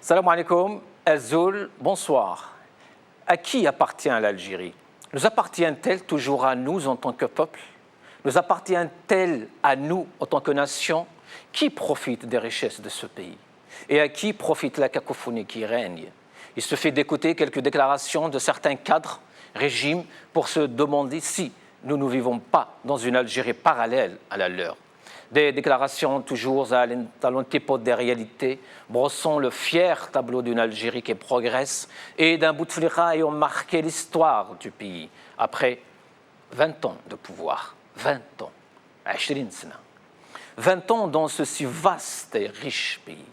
Salam alaikum, Azul, bonsoir. À qui appartient l'Algérie? Nous appartient-elle toujours à nous en tant que peuple? Nous appartient-elle à nous en tant que nation? Qui profite des richesses de ce pays? Et à qui profite la cacophonie qui règne? Il suffit d'écouter quelques déclarations de certains cadres, régimes, pour se demander si nous ne vivons pas dans une Algérie parallèle à la leur. Des déclarations toujours à l'antipode des réalités, brossant le fier tableau d'une Algérie qui progresse et d'un Bouteflika ayant marqué l'histoire du pays après 20 ans de pouvoir. 20 ans. 20 ans dans ce si vaste et riche pays,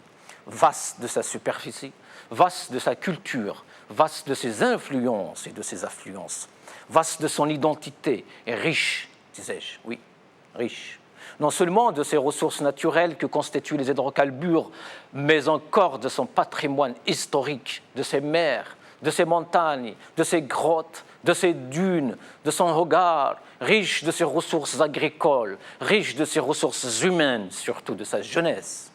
vaste de sa superficie, vaste de sa culture, vaste de ses influences et de ses affluences, vaste de son identité et riche, disais-je, oui, riche. Non seulement de ses ressources naturelles que constituent les hydrocarbures, mais encore de son patrimoine historique, de ses mers, de ses montagnes, de ses grottes, de ses dunes, de son regard, riche de ses ressources agricoles, riche de ses ressources humaines, surtout de sa jeunesse.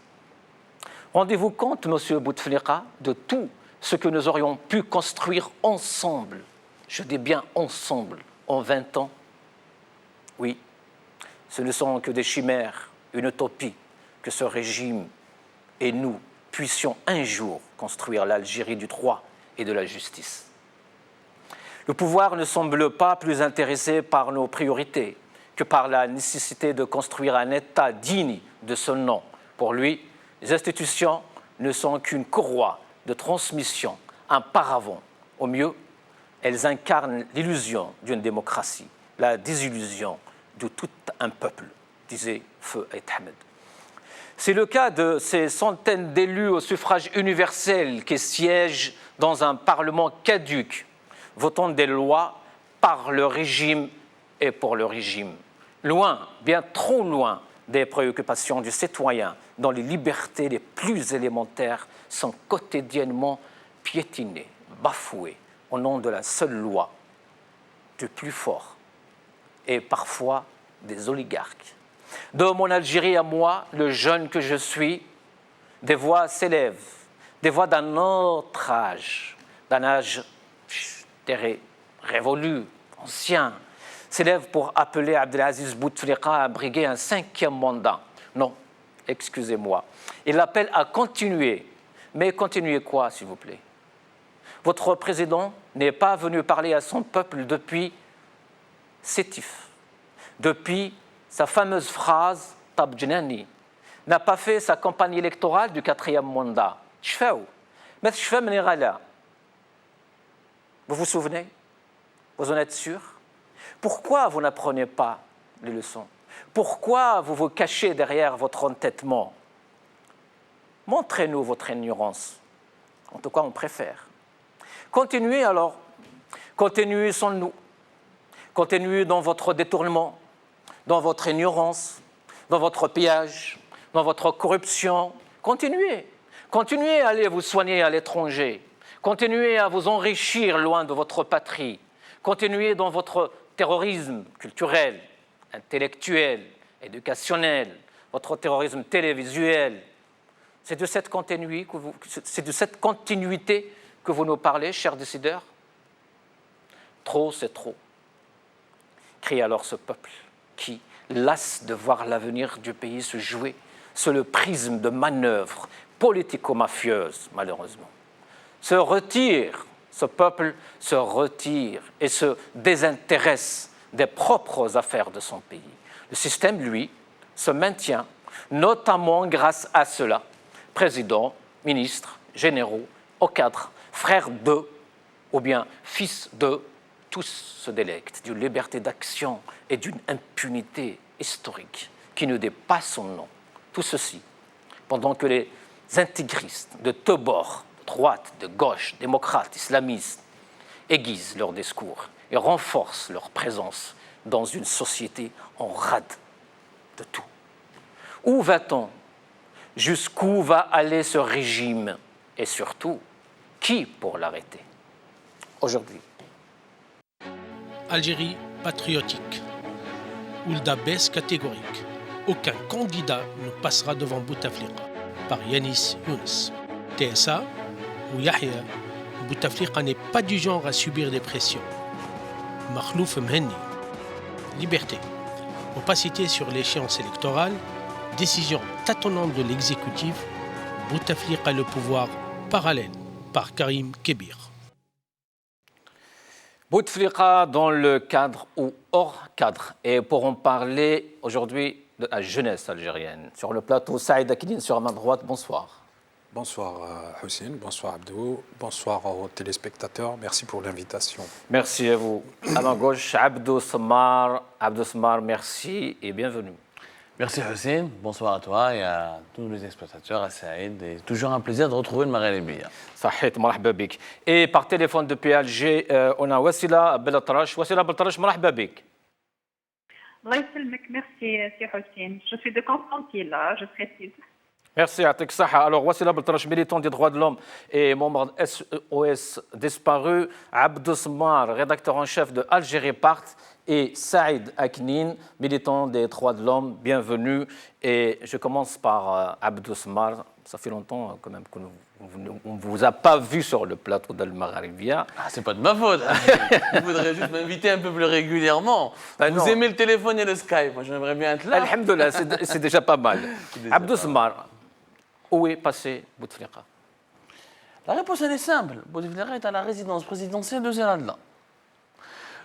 Rendez-vous compte, monsieur Bouteflika, de tout ce que nous aurions pu construire ensemble, je dis bien ensemble, en 20 ans? Oui. Ce ne sont que des chimères, une utopie, que ce régime et nous puissions un jour construire l'Algérie du droit et de la justice. Le pouvoir ne semble pas plus intéressé par nos priorités que par la nécessité de construire un État digne de ce nom. Pour lui, les institutions ne sont qu'une courroie de transmission, un paravent. Au mieux, elles incarnent l'illusion d'une démocratie, la désillusion de tout un peuple, disait Feu Aït Ahmed. C'est le cas de ces centaines d'élus au suffrage universel qui siègent dans un parlement caduc, votant des lois par le régime et pour le régime. Loin, bien trop loin des préoccupations du citoyen, dont les libertés les plus élémentaires sont quotidiennement piétinées, bafouées, au nom de la seule loi, du plus fort, et parfois des oligarques. De mon Algérie à moi, le jeune que je suis, des voix s'élèvent, des voix d'un autre âge, d'un âge révolu, ancien, s'élèvent pour appeler Abdelaziz Bouteflika à briguer un 5e mandat. Non, excusez-moi. Il l'appelle à continuer. Mais continuer quoi, s'il vous plaît? Votre président n'est pas venu parler à son peuple depuis Sétif, depuis sa fameuse phrase « Tabjnani », n'a pas fait sa campagne électorale du 4e mandat. Mais vous vous souvenez? Vous en êtes sûr? Pourquoi vous n'apprenez pas les leçons? Pourquoi vous vous cachez derrière votre entêtement? Montrez-nous votre ignorance. En tout cas, on préfère. Continuez alors. Continuez sans nous. Continuez dans votre détournement, dans votre ignorance, dans votre pillage, dans votre corruption. Continuez. Continuez à aller vous soigner à l'étranger. Continuez à vous enrichir loin de votre patrie. Continuez dans votre terrorisme culturel, intellectuel, éducationnel, votre terrorisme télévisuel. C'est de cette continuité que vous nous parlez, chers décideurs? Trop, c'est trop. Crie alors ce peuple qui, las de voir l'avenir du pays se jouer sous le prisme de manœuvres politico-mafieuses, malheureusement, se retire, ce peuple se retire et se désintéresse des propres affaires de son pays. Le système, lui, se maintient, notamment grâce à cela. Président, ministres, généraux, hauts cadres, frères de, ou bien fils de, tous se délectent d'une liberté d'action et d'une impunité historique qui ne dépasse son nom. Tout ceci, pendant que les intégristes de tous bords, droite, de gauche, démocrates, islamistes, aiguisent leur discours et renforcent leur présence dans une société en rade de tout. Où va-t-on? Jusqu'où va aller ce régime? Et surtout, qui pour l'arrêter? Aujourd'hui. Algérie patriotique. Oulda baisse catégorique. Aucun candidat ne passera devant Bouteflika. Par Yanis Younes. TSA, où Yahya Bouteflika n'est pas du genre à subir des pressions. Makhlouf Mhenni. Liberté. Opacité sur l'échéance électorale. Décision tâtonnante de l'exécutif. Bouteflika le pouvoir parallèle par Karim Kébir. Bouteflika dans le cadre ou hors cadre. Et pour en parler aujourd'hui de la jeunesse algérienne. Sur le plateau, Saïd Akline sur ma droite, bonsoir. Bonsoir Hussein, bonsoir Abdou, bonsoir aux téléspectateurs, merci pour l'invitation. Merci à vous. À ma gauche, Abdou Smar. Abdou Smar, merci et bienvenue. Merci Hussein, bonsoir à toi et à tous les spectateurs, à Saïd. Et toujours un plaisir de retrouver le Maghrébi. صحيت مرحبا بك. Et par téléphone depuis Alger, on a Wassila Beltrache. Wassila Beltrache, مرحبا بك. الله يسلمك, merci Sir Hussein. Je suis de Constantine là, je précise. Merci à Teksaha. Alors, Wassila Beltrache, militant des droits de l'homme et membre de SOS disparu. Abdou Smar, rédacteur en chef de Algérie Part. Et Saïd Aknin, militant des droits de l'homme, bienvenue. Et je commence par Abdou Smar. Ça fait longtemps quand même qu'on ne vous a pas vu sur le plateau d'Al Maghribia. Ah, c'est pas de ma faute. Vous voudrez juste m'inviter un peu plus régulièrement. Vous aimez le téléphone et le Skype. Moi, j'aimerais bien être là. Alhamdoulilah, c'est déjà pas mal. Abdou Smar, où est passé Bouteflika? La réponse, elle est simple. Bouteflika est à la résidence présidentielle de Zeralda.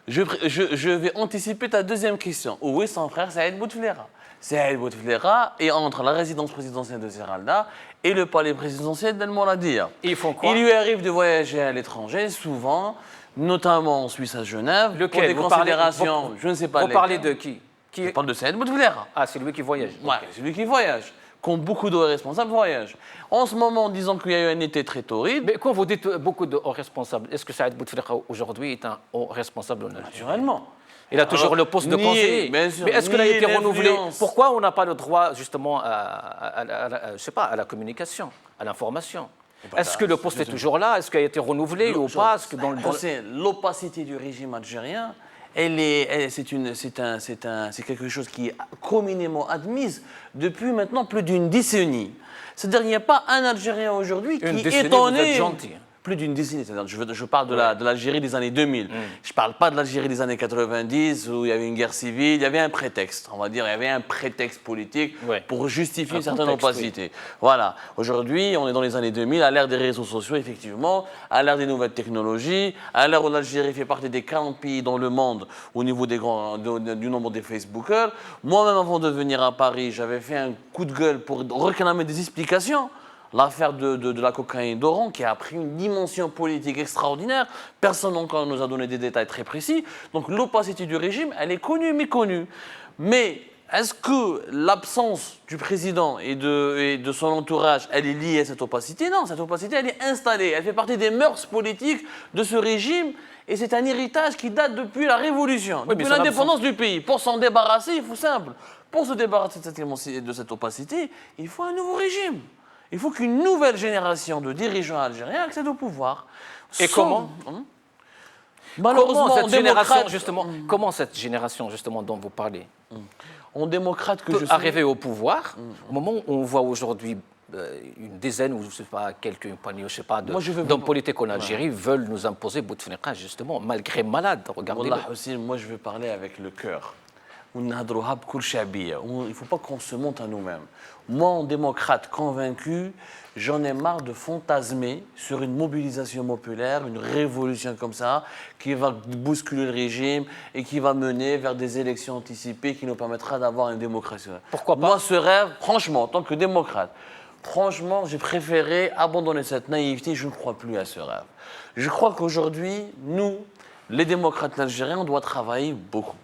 Je vais anticiper ta deuxième question. Où est son frère Saïd Bouteflika? Saïd Bouteflika est entre la résidence présidentielle de Zeralda et le palais présidentiel d'El Mouradia. Ils font quoi? Il lui arrive de voyager à l'étranger, souvent, notamment en Suisse à Genève, lequel? pour des considérations, je ne sais pas. Vous parlez de qui? Je parle de Saïd Bouteflika. Ah, c'est lui qui voyage. Ouais, c'est lui qui voyage. Comme beaucoup de responsables voyagent. En ce moment, disons qu'il y a eu un été très torride. Mais quand vous dites beaucoup de hauts responsables, est-ce que Saïd Bouteflika aujourd'hui est un haut responsable? Naturellement. Il a toujours le poste de conseiller. Mais est-ce qu'il a été renouvelé? Pourquoi on n'a pas le droit justement je sais pas, à la communication, à l'information? Est-ce que le poste est toujours là? Est-ce qu'il a été renouvelé ou pas? L'opacité du régime algérien, c'est quelque chose qui est communément admise depuis maintenant plus d'une décennie. C'est-à-dire qu'il n'y a pas un Algérien aujourd'hui qui est étonné. Vous êtes gentil. Plus d'une décennie, c'est-à-dire je parle de l'Algérie des années 2000. Je ne parle pas de l'Algérie des années 90 où il y avait une guerre civile, il y avait un prétexte, on va dire, il y avait un prétexte politique pour justifier une certaine opacité. Oui. Voilà, aujourd'hui on est dans les années 2000, à l'ère des réseaux sociaux effectivement, à l'ère des nouvelles technologies, à l'ère où l'Algérie fait partie des 40 pays dans le monde au niveau du nombre des Facebookers. Moi-même avant de venir à Paris, j'avais fait un coup de gueule pour réclamer des explications. L'affaire de la cocaïne d'Oran qui a pris une dimension politique extraordinaire. Personne encore nous a donné des détails très précis. Donc l'opacité du régime, elle est connue, méconnue. Mais est-ce que l'absence du président et de son entourage, elle est liée à cette opacité? Non, cette opacité, elle est installée. Elle fait partie des mœurs politiques de ce régime. Et c'est un héritage qui date depuis la Révolution, depuis l'indépendance du pays. Pour s'en débarrasser, il faut simple. Pour se débarrasser de cette opacité, il faut un nouveau régime. Il faut qu'une nouvelle génération de dirigeants algériens accède au pouvoir. Et comment? Malheureusement, comment cette génération justement dont vous parlez, on démocrate que peut arriver au pouvoir au moment où on voit aujourd'hui une dizaine ou je sais pas quelques poignées, je sais pas, d'hommes politiques en Algérie veulent nous imposer Bouteflika justement malgré malade. Regardez. Moi je veux parler avec le cœur. Il ne faut pas qu'on se monte à nous-mêmes. Moi, en démocrate convaincu, j'en ai marre de fantasmer sur une mobilisation populaire, une révolution comme ça, qui va bousculer le régime et qui va mener vers des élections anticipées qui nous permettra d'avoir une démocratie. Pourquoi pas? Moi, ce rêve, franchement, en tant que démocrate, j'ai préféré abandonner cette naïveté. Je ne crois plus à ce rêve. Je crois qu'aujourd'hui, nous, les démocrates algériens, on doit travailler beaucoup.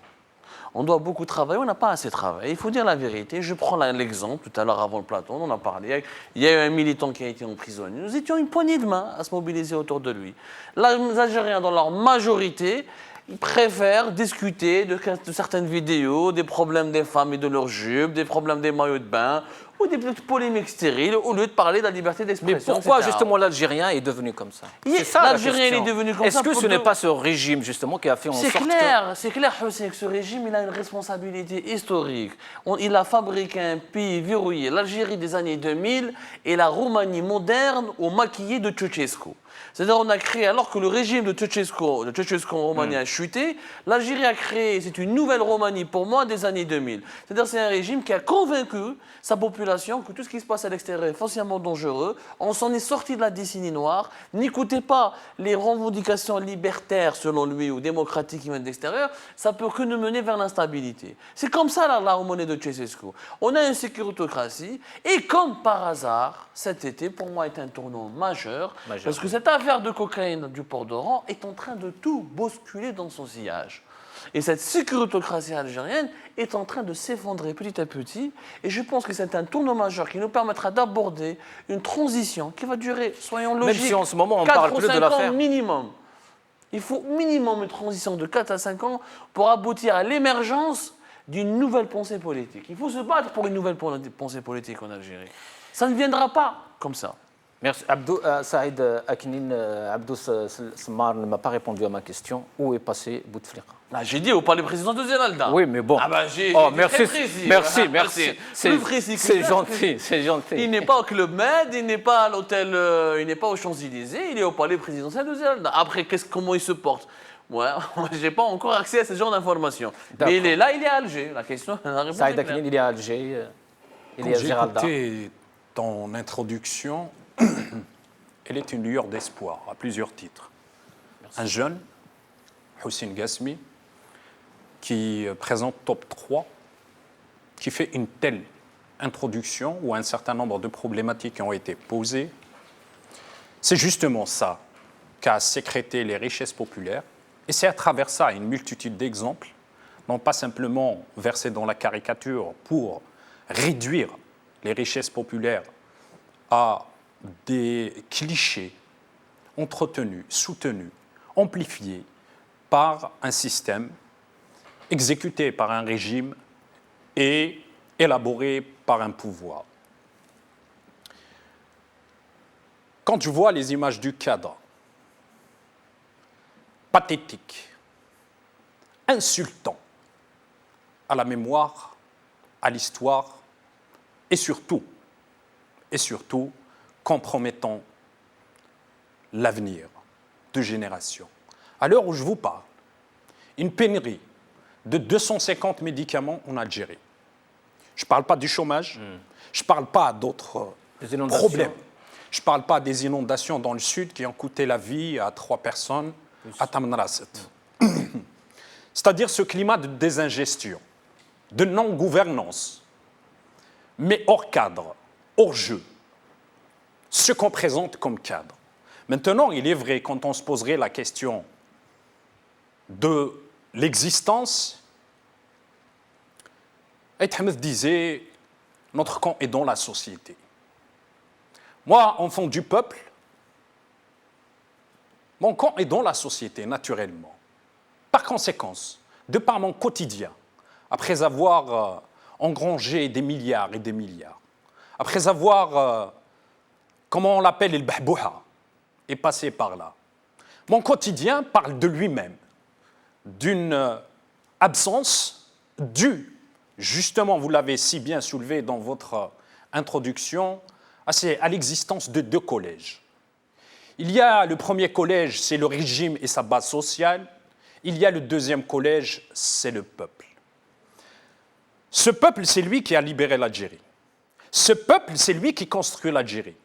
On doit beaucoup travailler, on n'a pas assez travaillé. Il faut dire la vérité. Je prends l'exemple, tout à l'heure avant le plateau, on en a parlé. Il y a eu un militant qui a été emprisonné. Nous étions une poignée de main à se mobiliser autour de lui. Les Algériens, dans leur majorité, ils préfèrent discuter de certaines vidéos, des problèmes des femmes et de leurs jupes, des problèmes des maillots de bain, ou des polémiques stériles, au lieu de parler de la liberté d'expression. Mais pourquoi justement l'Algérien est devenu comme ça? C'est ça l'Algérien est devenu comme ça. Est-ce que ce n'est pas ce régime justement qui a fait en sorte C'est clair, Hussein, que ce régime il a une responsabilité historique. Il a fabriqué un pays verrouillé. L'Algérie des années 2000 et la Roumanie moderne au maquillé de Ceausescu. C'est-à-dire on a créé, alors que le régime de Ceausescu en Roumanie a chuté, l'Algérie a créé, c'est une nouvelle Roumanie pour moi des années 2000. C'est-à-dire c'est un régime qui a convaincu sa population que tout ce qui se passe à l'extérieur est foncièrement dangereux. On s'en est sorti de la décennie noire. N'écoutez pas les revendications libertaires, selon lui, ou démocratiques qui viennent de l'extérieur. Ça peut que nous mener vers l'instabilité. C'est comme ça la Roumanie de Ceausescu. On a une sécuritocratie et comme par hasard, cet été, pour moi, est un tournant majeur. Parce que cette affaire de cocaïne du port d'Oran est en train de tout bousculer dans son sillage. Et cette sécuritocratie algérienne est en train de s'effondrer petit à petit. Et je pense que c'est un tournant majeur qui nous permettra d'aborder une transition qui va durer, soyons logiques, même si en ce moment on parle plus de l'affaire minimum. Il faut minimum une transition de 4 à 5 ans pour aboutir à l'émergence d'une nouvelle pensée politique. Il faut se battre pour une nouvelle pensée politique en Algérie. Ça ne viendra pas comme ça. Merci. Abdou Saïd Aknin, Abdou Smar ne m'a pas répondu à ma question. Où est passé Bouteflika? J'ai dit au palais président de Zénalda. Oui, mais bon. J'ai merci, très précis. merci. C'est gentil, c'est gentil. Il n'est pas au Club Med, il n'est pas à l'hôtel, il n'est pas aux Champs-Élysées, il est au palais présidentiel de Zénalda. Après, comment il se porte? Ouais, je n'ai pas encore accès à ce genre d'informations. Mais il est là, il est à Alger. La question, la réponse Saïd est claire. Aknin, il est à Alger, il est à J'ai Zénalda. écouté ton introduction, elle est une lueur d'espoir à plusieurs titres. Merci. Un jeune, Houssine Ghasmi, qui présente top 3, qui fait une telle introduction où un certain nombre de problématiques ont été posées. C'est justement ça qu'a sécrété les richesses populaires. Et c'est à travers ça une multitude d'exemples, non pas simplement versés dans la caricature pour réduire les richesses populaires à des clichés entretenus, soutenus, amplifiés par un système, exécuté par un régime et élaboré par un pouvoir. Quand je vois les images du cadre, pathétique, insultant à la mémoire, à l'histoire et surtout compromettant l'avenir de générations. À l'heure où je vous parle, une pénurie de 250 médicaments en Algérie. Je ne parle pas du chômage, je ne parle pas d'autres problèmes. Je ne parle pas des inondations dans le sud qui ont coûté la vie à 3 personnes à Tamanrasset. C'est-à-dire ce climat de désingestion, de non-gouvernance, mais hors cadre, hors jeu, ce qu'on présente comme cadre. Maintenant, il est vrai, quand on se poserait la question de l'existence, Ahmed disait, notre camp est dans la société. Moi, enfant du peuple, mon camp est dans la société, naturellement. Par conséquent, de par mon quotidien, après avoir engrangé des milliards et des milliards, après avoir, comment on l'appelle, le bahbouha, est passé par là, mon quotidien parle de lui-même, d'une absence due, justement, vous l'avez si bien soulevé dans votre introduction, à l'existence de 2 collèges. Il y a le premier collège, c'est le régime et sa base sociale. Il y a le deuxième collège, c'est le peuple. Ce peuple, c'est lui qui a libéré l'Algérie. Ce peuple, c'est lui qui construit l'Algérie.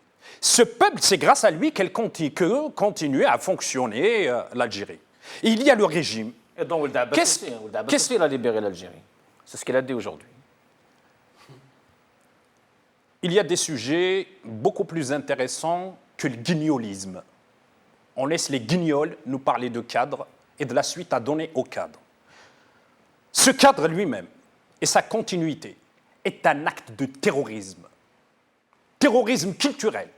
Ce peuple, c'est grâce à lui qu'elle continue à fonctionner, l'Algérie. Et il y a le régime. Et donc, qu'est-ce qu'il a libéré l'Algérie? C'est ce qu'il a dit aujourd'hui. Il y a des sujets beaucoup plus intéressants que le guignolisme. On laisse les guignols nous parler de cadre et de la suite à donner au cadre. Ce cadre lui-même et sa continuité est un acte de terrorisme. Terrorisme culturel,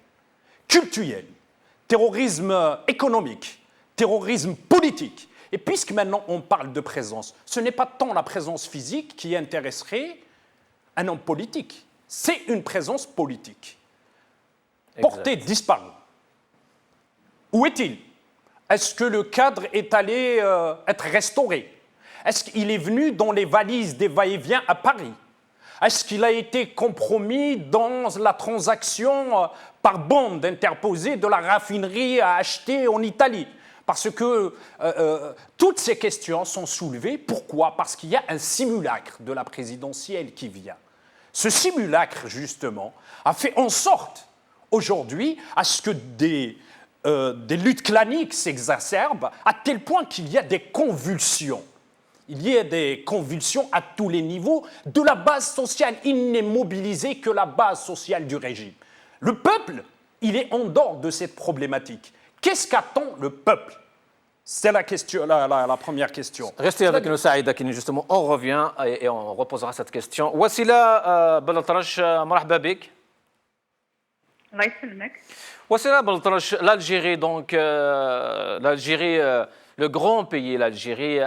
terrorisme économique, terrorisme politique. Et puisque maintenant on parle de présence, ce n'est pas tant la présence physique qui intéresserait un homme politique, c'est une présence politique. Porté, disparu. Où est-il? Est-ce que le cadre est allé être restauré? Est-ce qu'il est venu dans les valises des va-et-vient à Paris? Est-ce qu'il a été compromis dans la transaction par bande interposée de la raffinerie à acheter en Italie? Parce que toutes ces questions sont soulevées. Pourquoi? Parce qu'il y a un simulacre de la présidentielle qui vient. Ce simulacre, justement, a fait en sorte, aujourd'hui, à ce que des luttes claniques s'exacerbent, à tel point qu'il y a des convulsions. Il y a des convulsions à tous les niveaux de la base sociale. Il n'est mobilisé que la base sociale du régime. Le peuple, il est en dehors de cette problématique. Qu'est-ce qu'attend le peuple? C'est la question, la première question. Restez avec nous, Saïd Akini, justement. On revient et on reposera cette question. Wassila Beltrache, marhaba bik. الله يسلمك. Wassila Beltrache, l'Algérie, donc, l'Algérie, le grand pays, l'Algérie,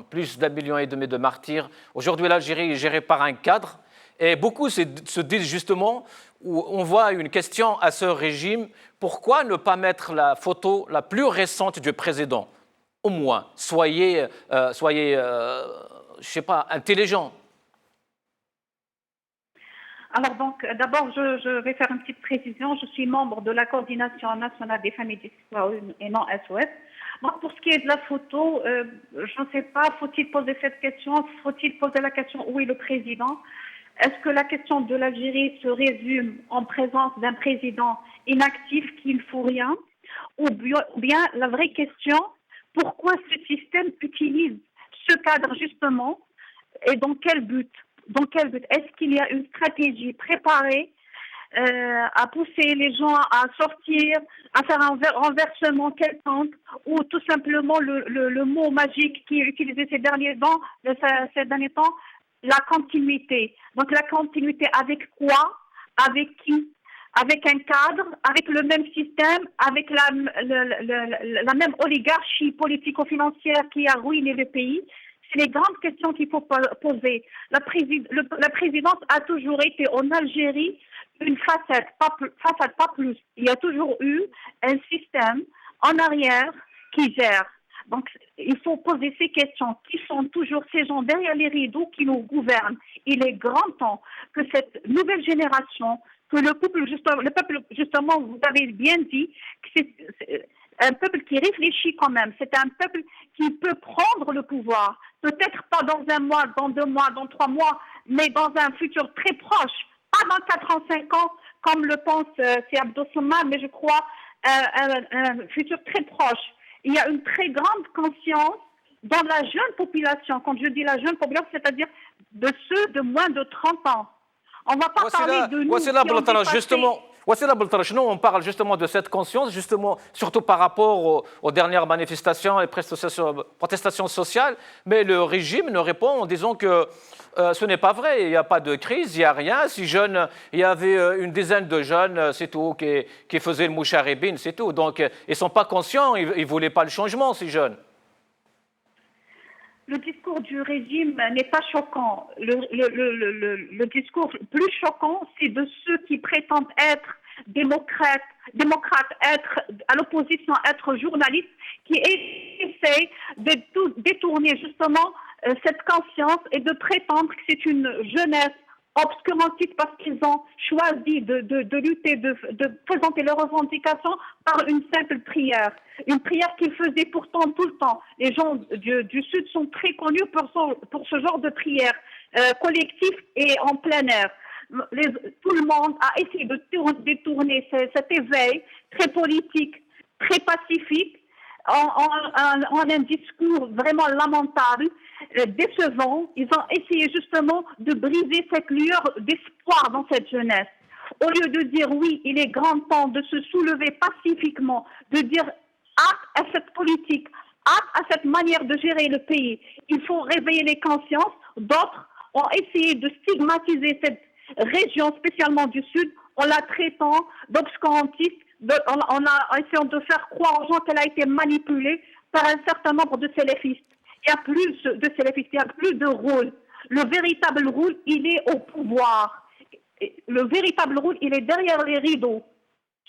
plus d'1,5 million de martyrs. Aujourd'hui, l'Algérie est gérée par un cadre. Et beaucoup se disent justement, où on voit une question à ce régime, pourquoi ne pas mettre la photo la plus récente du président? Au moins, soyez je sais pas, intelligent. Alors donc, d'abord, je vais faire une petite précision. Je suis membre de la coordination nationale des familles disparues et non SOS. Donc, pour ce qui est de la photo, je ne sais pas, faut-il poser cette question? Faut-il poser la question où est le président? Est-ce que la question de l'Algérie se résume en présence d'un président inactif qui ne fout rien? Ou bien la vraie question, pourquoi ce système utilise ce cadre justement et dans quel but? Dans quel but? Est-ce qu'il y a une stratégie préparée à pousser les gens à sortir, à faire un renversement quelconque, ou tout simplement le mot magique qui est utilisé ces derniers temps, la continuité. Donc la continuité avec quoi? Avec qui? Avec un cadre, avec le même système, avec la même oligarchie politico-financière qui a ruiné le pays. C'est les grandes questions qu'il faut poser. La présidence a toujours été en Algérie une facette, pas plus. Il y a toujours eu un système en arrière qui gère. Donc, il faut poser ces questions. Qui sont toujours ces gens derrière les rideaux qui nous gouvernent? Il est grand temps que cette nouvelle génération, que le peuple, justement, vous avez bien dit, que c'est un peuple qui réfléchit quand même. C'est un peuple qui peut prendre le pouvoir. Peut-être pas dans 1 mois, dans 2 mois, dans 3 mois, mais dans un futur très proche. Pas dans 4 ans, 5 ans, comme le pense c'est Abdossoman, mais je crois un futur très proche. Il y a une très grande conscience dans la jeune population. Quand je dis la jeune population, c'est-à-dire de ceux de moins de 30 ans. On ne va pas parler de nous qui ont dépassé... Justement, Wassila Beltrache, nous, on parle justement de cette conscience, justement, surtout par rapport aux dernières manifestations et protestations sociales, mais le régime ne répond en disant que ce n'est pas vrai, il n'y a pas de crise, il n'y a rien. Si jeunes, il y avait une dizaine de jeunes, c'est tout, qui faisaient le moucharibine, c'est tout. Donc, ils ne sont pas conscients, ils ne voulaient pas le changement, ces jeunes. Le discours du régime n'est pas choquant. Le discours plus choquant, c'est de ceux qui prétendent être démocrates, être à l'opposition, être journalistes, qui essayent de détourner justement cette conscience et de prétendre que c'est une jeunesse obscurantiste parce qu'ils ont choisi de lutter, de présenter leurs revendications par une simple prière. Une prière qu'ils faisaient pourtant tout le temps. Les gens du Sud sont très connus pour ce genre de prière collective et en plein air. Tout le monde a essayé de détourner cet éveil très politique, très pacifique, en un discours vraiment lamentable, décevant. Ils ont essayé justement de briser cette lueur d'espoir dans cette jeunesse. Au lieu de dire oui, il est grand temps de se soulever pacifiquement, de dire acte à cette politique, acte à cette manière de gérer le pays. Il faut réveiller les consciences. D'autres ont essayé de stigmatiser cette région, spécialement du Sud, en la traitant d'obscurantiste, en essayant de faire croire aux gens qu'elle a été manipulée par un certain nombre de salafistes. Il y a plus de salafistes, il n'y a plus de rôle. Le véritable rôle, il est au pouvoir. Le véritable rôle, il est derrière les rideaux.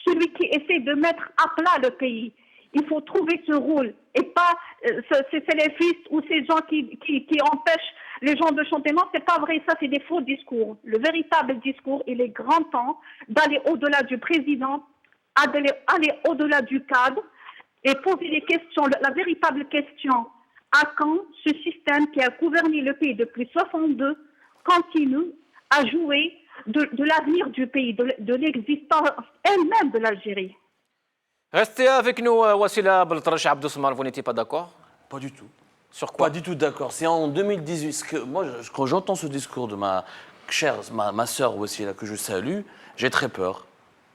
Celui qui essaie de mettre à plat le pays. Il faut trouver ce rôle et pas ces salafistes ou ces gens qui empêchent les gens de chanter. Non, c'est pas vrai, ça c'est des faux discours. Le véritable discours, il est grand temps d'aller au-delà du président, aller au-delà du cadre et poser les questions, la véritable question. À quand ce système qui a gouverné le pays depuis 62 continue à jouer de l'avenir du pays, de l'existence elle-même de l'Algérie? Restez avec nous, Wassila Beltrache Abdousman, vous n'étiez pas d'accord? Pas du tout. Sur quoi? Pas du tout d'accord. C'est en 2018. Moi, quand j'entends ce discours de ma chère, ma sœur Wassila, que je salue, j'ai très peur.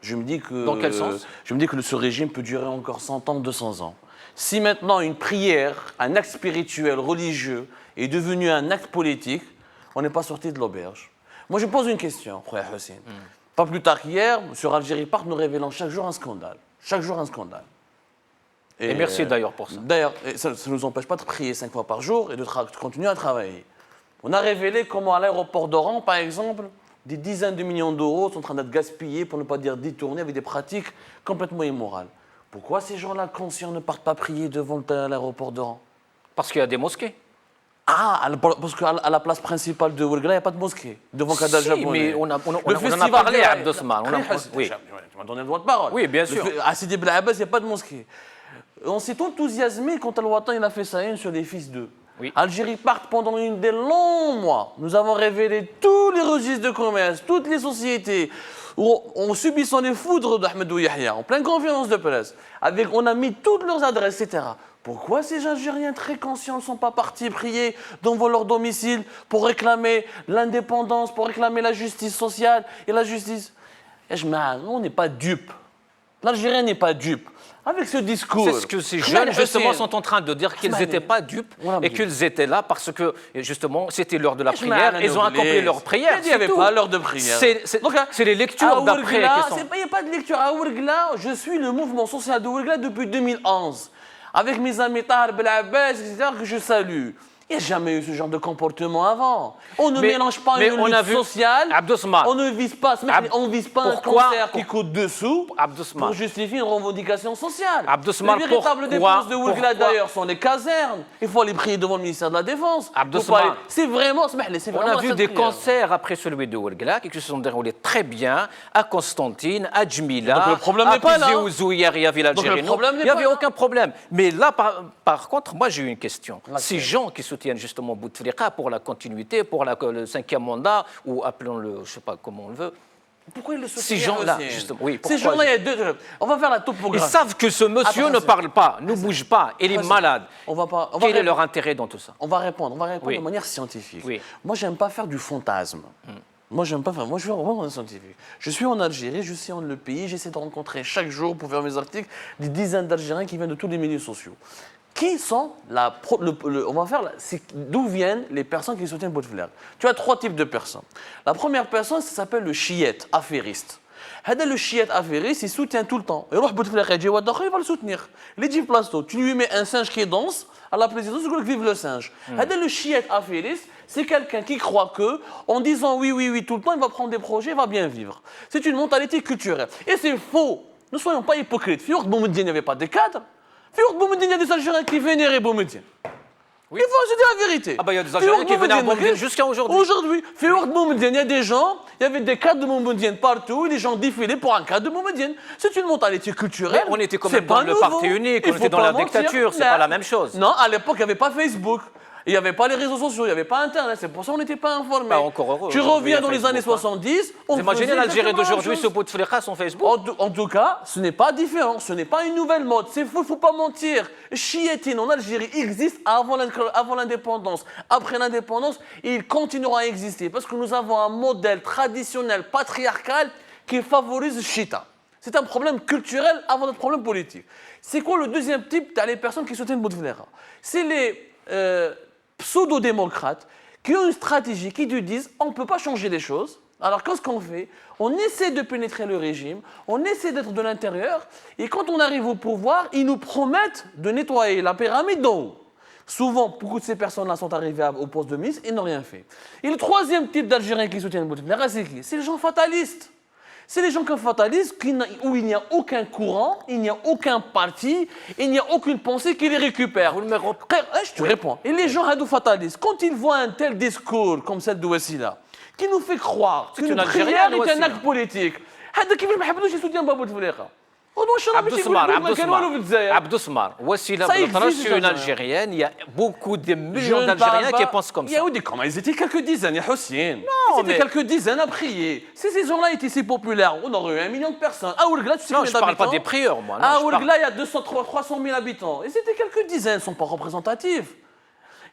Je me dis que, dans quel sens? Je me dis que ce régime peut durer encore 100 ans, 200 ans. Si maintenant une prière, un acte spirituel, religieux, est devenu un acte politique, on n'est pas sorti de l'auberge. Moi, je pose une question, frère Hussein. Pas plus tard qu'hier, sur Algérie Part, nous révélant chaque jour un scandale. Chaque jour un scandale. Et merci d'ailleurs pour ça. D'ailleurs, ça ne nous empêche pas de prier 5 fois par jour et de continuer à travailler. On a révélé comment à l'aéroport d'Oran, par exemple, des dizaines de millions d'euros sont en train d'être gaspillés, pour ne pas dire détournés, avec des pratiques complètement immorales. Pourquoi ces gens-là, conscients, ne partent pas prier devant l'aéroport d'Oran? Parce qu'il y a des mosquées. Ah, parce qu'à la place principale de Ouargla, il n'y a pas de mosquée, devant Kadal Japonais. Mais on a festival parlé à Abdousman. Oui. Tu m'as donné le droit de parole. Oui, bien sûr. À Sidi Bel Abbas, il n'y a pas de mosquée. On s'est enthousiasmé quand Al-Watan il a fait sa haine sur les fils d'eux. Oui. Algérie Part, pendant des longs mois, nous avons révélé tous les registres de commerce, toutes les sociétés, en subissant les foudres d'Ahmedou Yahya, en pleine conférence de presse. On a mis toutes leurs adresses, etc. Pourquoi ces Algériens très conscients ne sont pas partis prier devant leur domicile pour réclamer l'indépendance, pour réclamer la justice sociale et la justice? On n'est pas dupes. L'Algérien n'est pas dupe. Avec ce discours. C'est ce que ces jeunes, justement, sont en train de dire qu'ils n'étaient pas dupes et qu'ils étaient là parce que, justement, c'était l'heure de la prière. Ils ont accompli leur prière. Il n'y avait pas l'heure de prière. C'est les lectures d'après qui sont... Il n'y a pas de lecture. À Ouargla, je suis le mouvement social de Ouargla depuis 2011. Avec mes amis Tahar Belabbas, etc., que je salue. Il n'y a jamais eu ce genre de comportement avant. On ne mélange pas une lutte sociale. On ne vise pas, on vise pas un concert qui coûte 2 sous pour justifier une revendication sociale. Les véritables dépenses de Ouargla d'ailleurs sont les casernes. Il faut aller prier devant le ministère de la Défense. C'est vraiment. On a vu des concerts après celui de Ouargla qui se sont déroulés très bien à Constantine, à Djmila, le problème n'est pas là. à Zouyaria, village Algérino. Il n'y avait aucun problème. Mais là, par contre, moi j'ai une question. Ces gens qui soutiennent justement Bouteflika pour la continuité, pour le 5e mandat, ou appelons-le, je ne sais pas comment on le veut. Pourquoi ils le soutiennent? Ces gens-là, justement. Oui, ces gens-là, il y a deux. On va faire la topographie. Ils savent que ce monsieur ne parle pas, ne bouge pas, il est malade. Quel est leur intérêt dans tout ça? On va répondre de manière scientifique. Oui. Moi, j'aime pas faire du fantasme. Moi, j'aime pas faire. Moi, je suis vraiment un scientifique. Je suis en Algérie, je suis en le pays, j'essaie de rencontrer chaque jour pour faire mes articles des dizaines d'Algériens qui viennent de tous les milieux sociaux. Qui sont on va faire d'où viennent les personnes qui soutiennent Bouteflika? Tu as 3 types de personnes. La première personne, ça s'appelle le chiite affairiste. Le chiite affairiste, il soutient tout le temps. Et Bouteflika, il va le soutenir. Il dit plateau, tu lui mets un singe qui danse à la présidence, tu veux que vive le singe. Le chiite affairiste, c'est quelqu'un qui croit que, en disant oui tout le temps, il va prendre des projets, il va bien vivre. C'est une mentalité culturelle. Et c'est faux. Ne soyons pas hypocrites. Fiourt Boumediene, il n'y avait pas de cadre. Fiourt Boumediene, il y a des Algériens qui vénéraient Boumediene. Oui. Il faut se dire la vérité. Il y a des Algériens qui vénèrent Boumediene jusqu'à aujourd'hui. Aujourd'hui, Fiourt Boumediene, il y a des gens, il y avait des cadres de Boumediene partout, et les gens défilaient pour un cadre de Boumediene. C'est une mentalité culturelle. Mais on était quand même dans le parti unique, on était dans la dictature, c'est pas la même chose. Non, à l'époque, il n'y avait pas Facebook. Il n'y avait pas les réseaux sociaux, il n'y avait pas Internet, c'est pour ça qu'on n'était pas informés. Bah encore heureux. Tu reviens dans les années 70, on imaginez l'Algérie d'aujourd'hui sous Bouteflika, son Facebook. En tout cas, ce n'est pas différent, ce n'est pas une nouvelle mode, c'est faux, il ne faut pas mentir. Chiétine en Algérie existe avant l'indépendance. Après l'indépendance, il continuera à exister parce que nous avons un modèle traditionnel, patriarcal qui favorise le Chita. C'est un problème culturel avant notre problème politique. C'est quoi le deuxième type? Tu as les personnes qui soutiennent Bouteflika. C'est les pseudo-démocrates qui ont une stratégie qui te disent on ne peut pas changer les choses. Alors qu'est-ce qu'on fait? On essaie de pénétrer le régime, on essaie d'être de l'intérieur, et quand on arrive au pouvoir, ils nous promettent de nettoyer la pyramide d'en haut. Souvent, beaucoup de ces personnes-là sont arrivées au poste de ministre et n'ont rien fait. Et le troisième type d'Algériens qui soutiennent Bouteflika, c'est qui? C'est les gens fatalistes. C'est les gens qui fatalisent, où il n'y a aucun courant, il n'y a aucun parti, il n'y a aucune pensée qui les récupère. Vous me Je te réponds. Et les gens fatalisent, quand ils voient un tel discours comme celle de Wassila, qui nous fait croire qu'une prière est un acte politique, هذا كيفاش ما حبلوش يسوتيان بابا بوتفليقه. Abdou Smar, Wassila Belatra, c'est une Algérienne. Il y a beaucoup de millions d'Algériens qui pensent comme ça. Comment ils étaient quelques dizaines, Hossein. Ils étaient quelques dizaines à prier. Si ces gens-là étaient si populaires, on aurait eu 1 million de personnes. À Ouargla, tu sais Non, combien je ne parle pas d'habitants des prieurs, moi. À Ouargla, il y a 300 000 habitants. Et c'était quelques dizaines, ils ne sont pas représentatifs.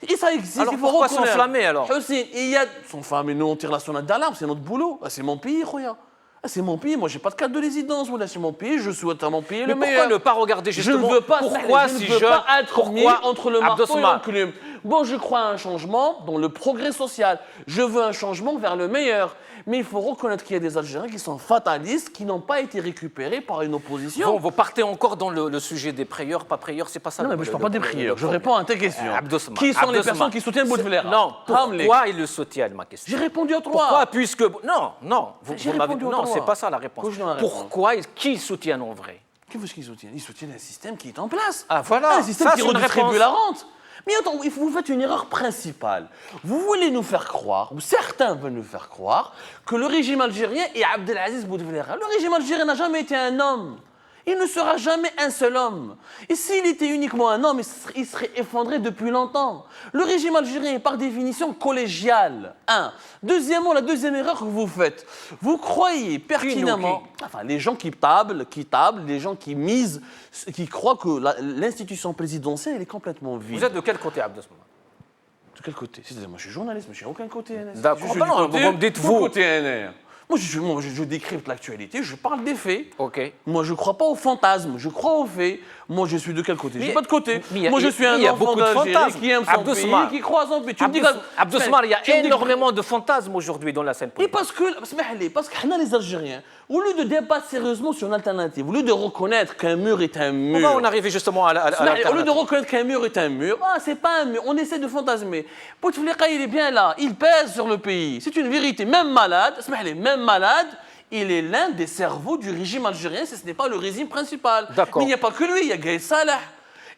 Et ça existe, Alors il faut pourquoi reconnaître. s'enflammer alors Hossein, il y a... S'enflammer, nous on tire la sonnette d'alarme, c'est notre boulot. C'est mon pays, Khoya. C'est mon pays, moi j'ai pas de carte de résidence, voilà, c'est mon pays, je souhaite à mon pays le meilleur. Pourquoi ne pas regarder justement je ne veux pas, pourquoi je si ne veux jeune, pas être mis entre le marteau et Smar. l'enclume. Bon, je crois à un changement dans le progrès social. Je veux un changement vers le meilleur. Mais il faut reconnaître qu'il y a des Algériens qui sont fatalistes, qui n'ont pas été récupérés par une opposition. Bon, vous partez encore dans le sujet des prieurs, pas prieurs, c'est pas ça. Non, mais je ne parle pas des prières, je réponds à ta question. Smar. Qui sont les personnes qui soutiennent Bouteflika? Non, pourquoi ils le soutiennent, ma question? J'ai répondu à trois. Pourquoi? Puisque... Non, J'ai répondu aux non, trois. c'est pas ça la réponse. Pourquoi? Qui soutiennent en vrai? Qu'est-ce qu'ils soutiennent? Ils soutiennent un système qui est en place. Ah, voilà. Un système Ça, qui c'est une redistribue réponse. la rente. Mais attends, vous faites une erreur principale. Vous voulez nous faire croire, ou certains veulent nous faire croire, que le régime algérien est Abdelaziz Bouteflika. Le régime algérien n'a jamais été un homme. Il ne sera jamais un seul homme. Et s'il était uniquement un homme, il serait effondré depuis longtemps. Le régime algérien est par définition collégial. Deuxièmement, la deuxième erreur que vous faites, vous croyez pertinemment, enfin les gens qui tablent, les gens qui misent, qui croient que l'institution présidentielle elle est complètement vide. Vous êtes de quel côté, Abdou Smar? De quel côté? C'est-à-dire, moi je suis journaliste, mais je suis à aucun côté. D'accord. Non, vous me dites vous. Côté NR. Moi, je décrypte l'actualité, je parle des faits. Ok. Moi, je ne crois pas aux fantasmes, je crois aux faits. Moi, je suis de quel côté? Je n'ai pas de côté. Moi, je suis un enfant d'Algérie qui aime son pays, qui croit à son pays. Abdou Smar, il y a énormément de fantasmes aujourd'hui dans la scène politique. Et parce que nous, les Algériens, au lieu de débattre sérieusement sur une alternative, au lieu de reconnaître qu'un mur est un mur... On va en arriver justement à l'alternative. Au lieu de reconnaître qu'un mur est un mur, c'est pas un mur, on essaie de fantasmer. Bouteflika, il est bien là, il pèse sur le pays. C'est une vérité, même malade, il est l'un des cerveaux du régime algérien, ce n'est pas le régime principal. Mais il n'y a pas que lui, il y a Gaï Salah,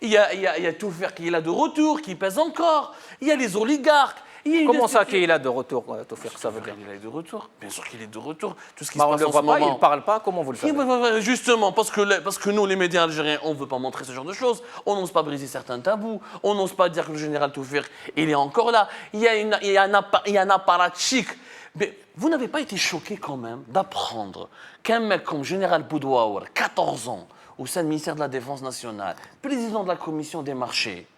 il y a Toufer qui est là de retour, qui pèse encore, il y a les oligarques. Comment ça qu'il est là de retour, Toufer, ça veut dire? Il est de retour, bien sûr qu'il est de retour. Tout ce qui se passe on ne le voit pas, il ne parle pas, comment vous le savez? Justement, parce que nous, les médias algériens, on ne veut pas montrer ce genre de choses, on n'ose pas briser certains tabous, on n'ose pas dire que le général Toufer, il est encore là. Il y a un apparatchik. Mais vous n'avez pas été choqué quand même d'apprendre qu'un mec comme Général Boudouaour, 14 ans, au sein du ministère de la Défense nationale, président de la commission des marchés,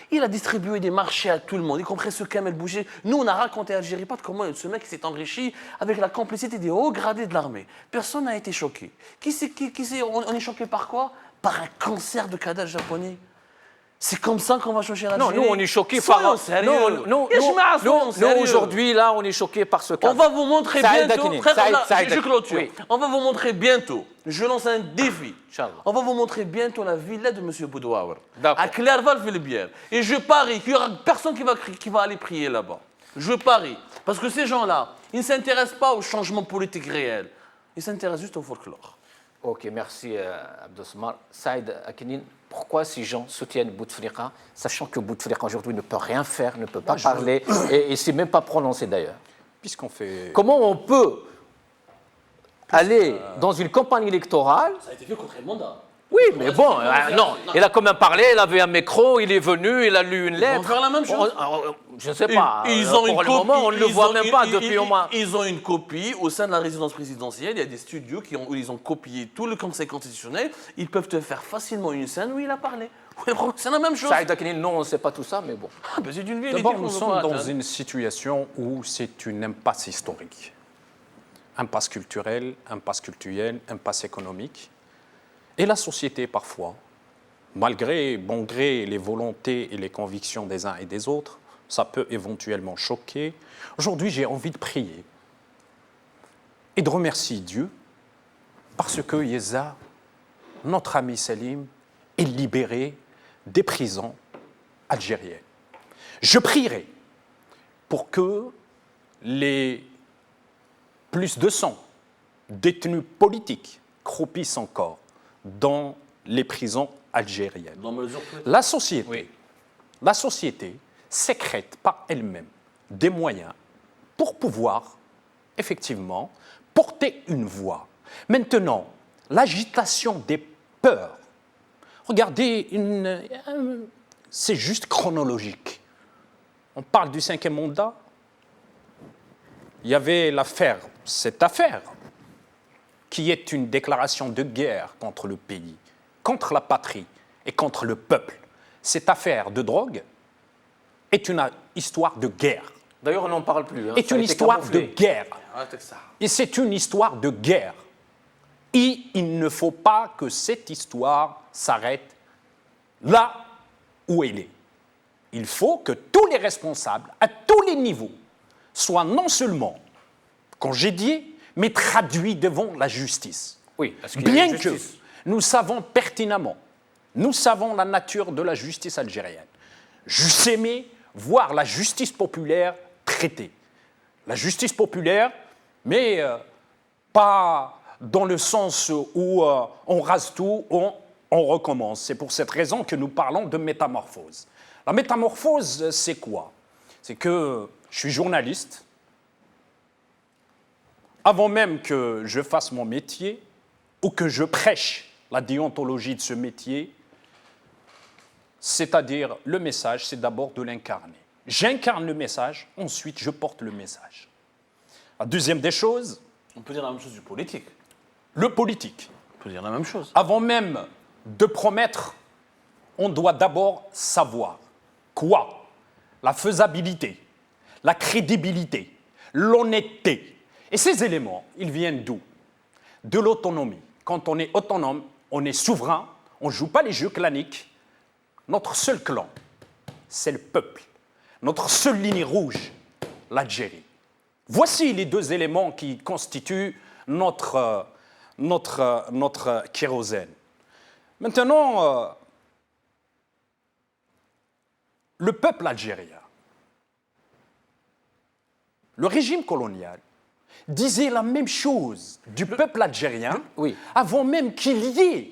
il a distribué des marchés à tout le monde, y compris ceux Kamel Boucher. Nous, on a raconté à Algérie pas de comment ce mec s'est enrichi avec la complicité des hauts gradés de l'armée. Personne n'a été choqué. On est choqué par quoi? Par un cancer de cadavre japonais. C'est comme ça qu'on va choquer l'Algérie. Non, nous on est choqués par... Non, aujourd'hui, là, on est choqués par ce cas. On va vous montrer bientôt... Je clôture. On va vous montrer bientôt, je lance un défi. On va vous montrer bientôt la villa de M. Boudouaour, à Clerval-Villebière. Et je parie qu'il n'y aura personne qui va aller prier là-bas. Je parie. Parce que ces gens-là, ils ne s'intéressent pas au changement politique réel. Ils s'intéressent juste au folklore. Ok, merci Abdou Smar. Saïd Akinine, pourquoi ces gens soutiennent Bouteflika, sachant que Bouteflika aujourd'hui ne peut rien faire, ne peut pas parler et ne sait même pas prononcer d'ailleurs? Puisqu'on fait... Comment on peut aller dans une campagne électorale? Ça a été fait contre le mandat. Oui, mais bon, non, il a quand même parlé, il avait un micro, il est venu, il a lu une lettre. Ils vont faire la même chose. Je ne sais pas. Ils ont une pour le copie, moment, on ne le voit même pas depuis au moins. Ils ont une copie au sein de la résidence présidentielle. Il y a des studios où ils ont copié tout le conseil constitutionnel. Ils peuvent te faire facilement une scène où il a parlé. C'est la même chose. Saïd Akinine, non, on ne sait pas tout ça, mais bon. C'est une vérité. D'abord, nous sommes dans une situation où c'est une impasse historique. Impasse culturelle, impasse culturelle, impasse économique. Et la société, parfois, malgré bon gré les volontés et les convictions des uns et des autres, ça peut éventuellement choquer. Aujourd'hui, j'ai envie de prier et de remercier Dieu parce que Yeza, notre ami Salim, est libéré des prisons algériennes. Je prierai pour que les plus de 100 détenus politiques croupissent encore dans les prisons algériennes. La société sécrète par elle-même des moyens pour pouvoir, effectivement, porter une voix. Maintenant, l'agitation des peurs, regardez, c'est juste chronologique. On parle du 5e mandat. Il y avait cette affaire, qui est une déclaration de guerre contre le pays, contre la patrie et contre le peuple. Cette affaire de drogue est une histoire de guerre. D'ailleurs, on n'en parle plus. Est une histoire de guerre. Et c'est une histoire de guerre. Et il ne faut pas que cette histoire s'arrête là où elle est. Il faut que tous les responsables, à tous les niveaux, soient non seulement congédiés, mais traduits devant la justice. Oui, parce qu'il y a Bien une que justice. nous savons pertinemment, nous savons la nature de la justice algérienne. J'eusse aimé voir la justice populaire traitée. La justice populaire, mais pas dans le sens où on rase tout, on recommence. C'est pour cette raison que nous parlons de métamorphose. La métamorphose, c'est quoi? C'est que je suis journaliste. Avant même que je fasse mon métier ou que je prêche la déontologie de ce métier, c'est-à-dire le message, c'est d'abord de l'incarner. J'incarne le message, ensuite je porte le message. La deuxième des choses... On peut dire la même chose du politique. Le politique. On peut dire la même chose. Avant même de promettre, on doit d'abord savoir quoi? La faisabilité, la crédibilité, l'honnêteté. Et ces éléments, ils viennent d'où? De l'autonomie. Quand on est autonome, on est souverain, on ne joue pas les jeux claniques. Notre seul clan, c'est le peuple. Notre seule ligne rouge, l'Algérie. Voici les deux éléments qui constituent notre kérosène. Maintenant, le peuple algérien, le régime colonial, disait la même chose du peuple algérien avant même qu'il y ait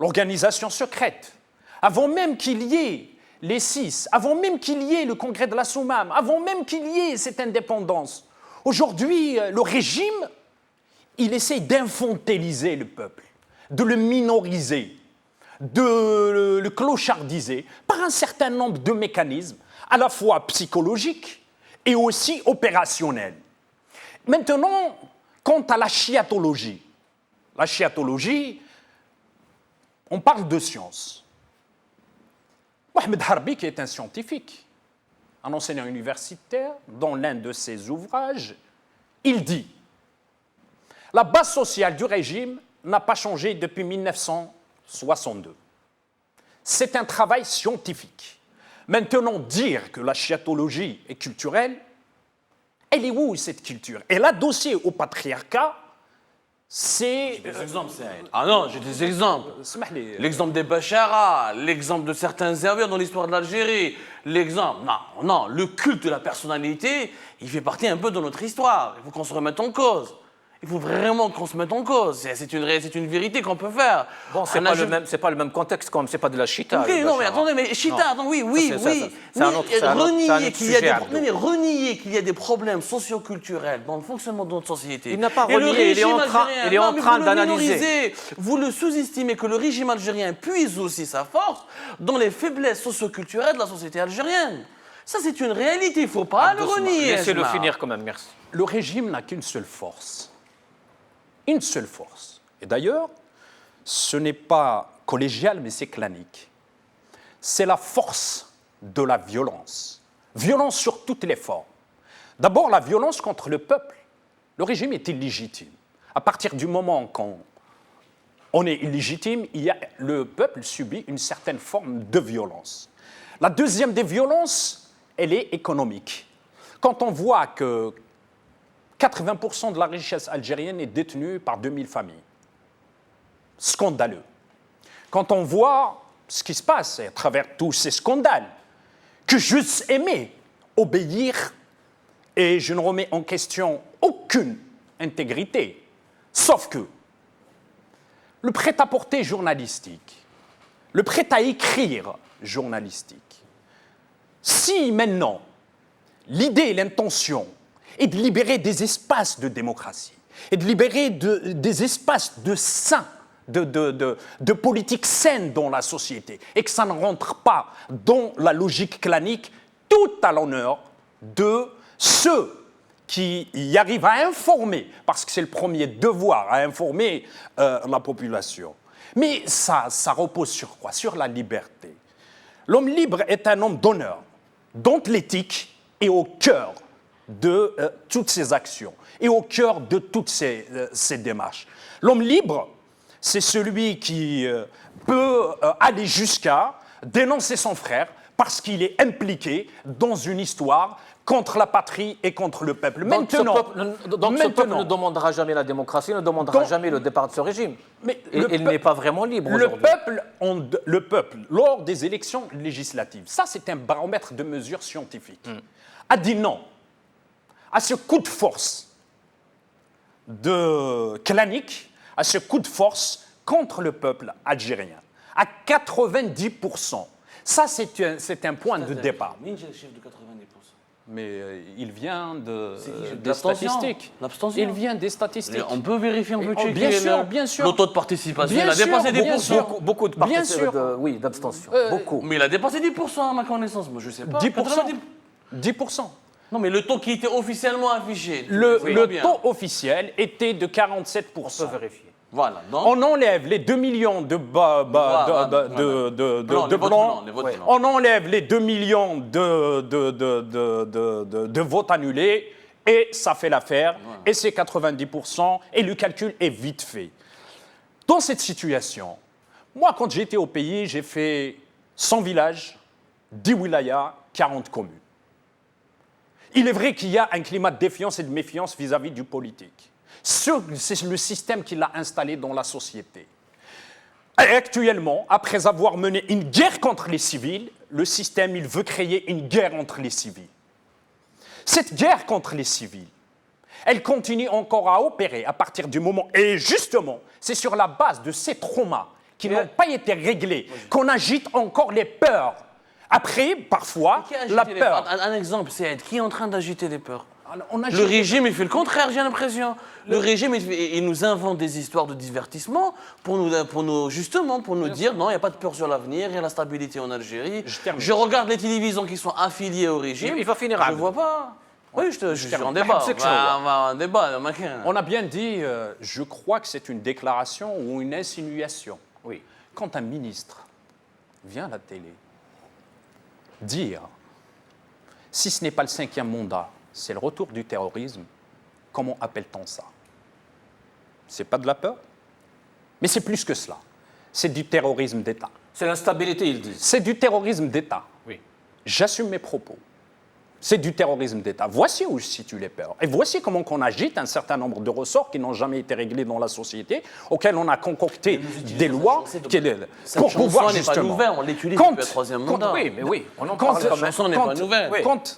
l'organisation secrète, avant même qu'il y ait les six, avant même qu'il y ait le congrès de la Soumam, avant même qu'il y ait cette indépendance. Aujourd'hui, le régime, il essaie d'infantéliser le peuple, de le minoriser, de le clochardiser par un certain nombre de mécanismes, à la fois psychologiques et aussi opérationnels. Maintenant, quant à la chiatologie, on parle de science. Mohamed Harbi, qui est un scientifique, un enseignant universitaire, dans l'un de ses ouvrages, il dit « La base sociale du régime n'a pas changé depuis 1962. C'est un travail scientifique. Maintenant, dire que la chiatologie est culturelle, elle est où cette culture? Elle a dossier au patriarcat, c'est... Des exemples, Saïd. Ah non, j'ai des exemples. L'exemple des Bachara, l'exemple de certains serviteurs dans l'histoire de l'Algérie, l'exemple... Non, le culte de la personnalité, il fait partie un peu de notre histoire. Il faut qu'on se remette en cause. Il faut vraiment qu'on se mette en cause. C'est une vérité qu'on peut faire. Bon, c'est pas le même contexte, comme c'est pas de la chita. Okay, non, mais attendez, mais chita, oui. Renier qu'il y a des problèmes socio-culturels dans le fonctionnement de notre société. Il n'a pas renié, il est en train d'analyser. Vous le sous-estimez que le régime algérien puise aussi sa force dans les faiblesses socio-culturelles de la société algérienne. Ça, c'est une réalité, il ne faut pas le renier. Laissez-le finir quand même, merci. Le régime n'a qu'une seule force. Une seule force. Et d'ailleurs, ce n'est pas collégial, mais c'est clanique. C'est la force de la violence. Violence sur toutes les formes. D'abord, la violence contre le peuple. Le régime est illégitime. À partir du moment qu'on est illégitime, le peuple subit une certaine forme de violence. La deuxième des violences, elle est économique. Quand on voit que 80% de la richesse algérienne est détenue par 2000 familles. Scandaleux. Quand on voit ce qui se passe à travers tous ces scandales, que j'eusse aimé obéir, et je ne remets en question intégrité. Sauf que le prêt-à-porter journalistique, le prêt à écrire journalistique, si maintenant l'idée et l'intention est de libérer des espaces de démocratie et de libérer des espaces de sain, de politique saine dans la société et que ça ne rentre pas dans la logique clanique, tout à l'honneur de ceux qui y arrivent à informer, parce que c'est le premier devoir, à informer la population. Mais ça repose sur quoi? Sur la liberté. L'homme libre est un homme d'honneur, dont l'éthique est au cœur de toutes ses actions et au cœur de toutes ses démarches. L'homme libre, c'est celui qui peut aller jusqu'à dénoncer son frère parce qu'il est impliqué dans une histoire contre la patrie et contre le peuple. Donc ce peuple ne demandera jamais la démocratie, ne demandera jamais le départ de ce régime. Mais il n'est pas vraiment libre aujourd'hui. Le peuple, lors des élections législatives, ça c'est un baromètre de mesures scientifiques, a dit non à ce coup de force clanique, à ce coup de force contre le peuple algérien, à 90%. Ça, c'est un point de départ. Le chiffre de 90%. Mais il vient des statistiques. L'abstention. Il vient des statistiques. On peut vérifier, on peut checker. Bien sûr. Le taux de participation, il a dépassé 10%. Beaucoup de participation. Oui, d'abstention. Beaucoup. Mais il a dépassé 10% à ma connaissance. Moi, je ne sais pas. 10%. Non, mais le taux qui était officiellement affiché. Le taux officiel était de 47%. On peut vérifier. Voilà. Donc, on enlève les 2 millions de blancs, on enlève les 2 millions de votes annulés et ça fait l'affaire, et c'est 90%, et le calcul est vite fait. Dans cette situation, moi, quand j'étais au pays, j'ai fait 100 villages, 10 wilayas, 40 communes. Il est vrai qu'il y a un climat de défiance et de méfiance vis-à-vis du politique. C'est le système qui l'a installé dans la société. Et actuellement, après avoir mené une guerre contre les civils, le système, il veut créer une guerre entre les civils. Cette guerre contre les civils, elle continue encore à opérer à partir du moment, et justement, c'est sur la base de ces traumas qui n'ont pas été réglés, qu'on agite encore les peurs. Après, parfois, la peur. Un exemple, c'est qui est en train d'agiter les peurs? Le régime, il fait le contraire, j'ai l'impression. Le régime, il nous invente des histoires de divertissement pour nous dire non, il n'y a pas de peur sur l'avenir, il y a la stabilité en Algérie. Je regarde les télévisions qui sont affiliées au régime. Il va finir à. Je ne vois pas. Oui, je suis en débat. On a bien dit, je crois que c'est une déclaration ou une insinuation. Oui. Quand un ministre vient à la télé dire, si ce n'est pas le 5e mandat, c'est le retour du terrorisme, comment appelle-t-on ça? C'est pas de la peur, mais c'est plus que cela. C'est du terrorisme d'État. C'est l'instabilité, ils disent. C'est du terrorisme d'État. Oui. J'assume mes propos. C'est du terrorisme d'État. Voici où je situe les peurs. Et voici comment on agite un certain nombre de ressorts qui n'ont jamais été réglés dans la société, auxquels on a concocté des lois pour pouvoir justement... Cette chanson n'est pas nouvelle, on l'utilise depuis le 3e mandat. Oui, on en parle. Cette chanson n'est pas nouvelle.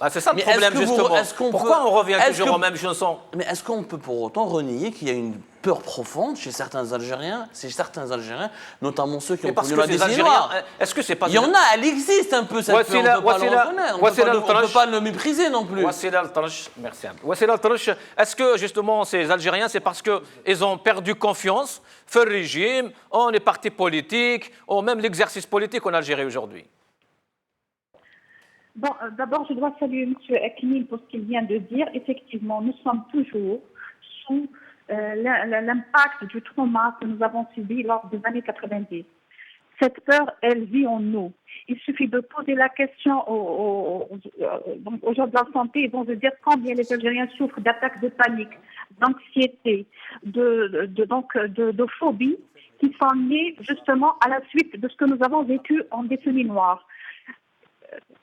C'est ça le problème, justement. Pourquoi on revient toujours aux mêmes chansons? Mais est-ce qu'on peut pour autant renier qu'il y a une peur profonde chez certains Algériens, notamment ceux qui ont connu la décennie noire? Est-ce que c'est pas... Il y en a, elle existe un peu cette peur, on ne peut pas le mépriser non plus. Merci. Wassila Al-Tarch, est-ce que justement ces Algériens, c'est parce qu'ils ont perdu confiance dans le régime, en les partis politiques, ou même l'exercice politique en Algérie aujourd'hui? Bon, d'abord, je dois saluer M. Eknil pour ce qu'il vient de dire. Effectivement, nous sommes toujours sous l'impact du trauma que nous avons subi lors des années 90. Cette peur, elle vit en nous. Il suffit de poser la question aux gens de la santé, ils vont se dire combien les Algériens souffrent d'attaques de panique, d'anxiété, de phobie qui sont nées justement à la suite de ce que nous avons vécu en décennie noire.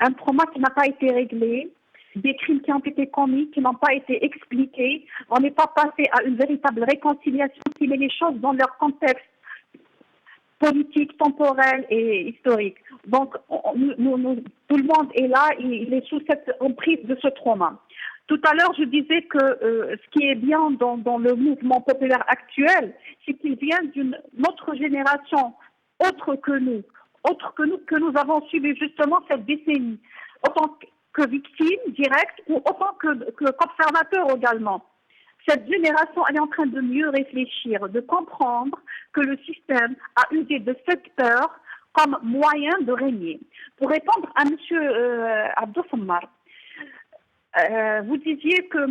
Un trauma qui n'a pas été réglé, des crimes qui ont été commis, qui n'ont pas été expliqués. On n'est pas passé à une véritable réconciliation qui met les choses dans leur contexte politique, temporel et historique. Donc, tout le monde est là, il est sous cette emprise de ce trauma. Tout à l'heure, je disais que ce qui est bien dans le mouvement populaire actuel, c'est qu'il vient d'une autre génération, autre que nous, que nous avons suivi justement cette décennie, autant que victime directe ou autant qu'observateur également. Cette génération, elle est en train de mieux réfléchir, de comprendre que le système a usé de cette peur comme moyen de régner. Pour répondre à M. Abdou-Sammar, vous disiez que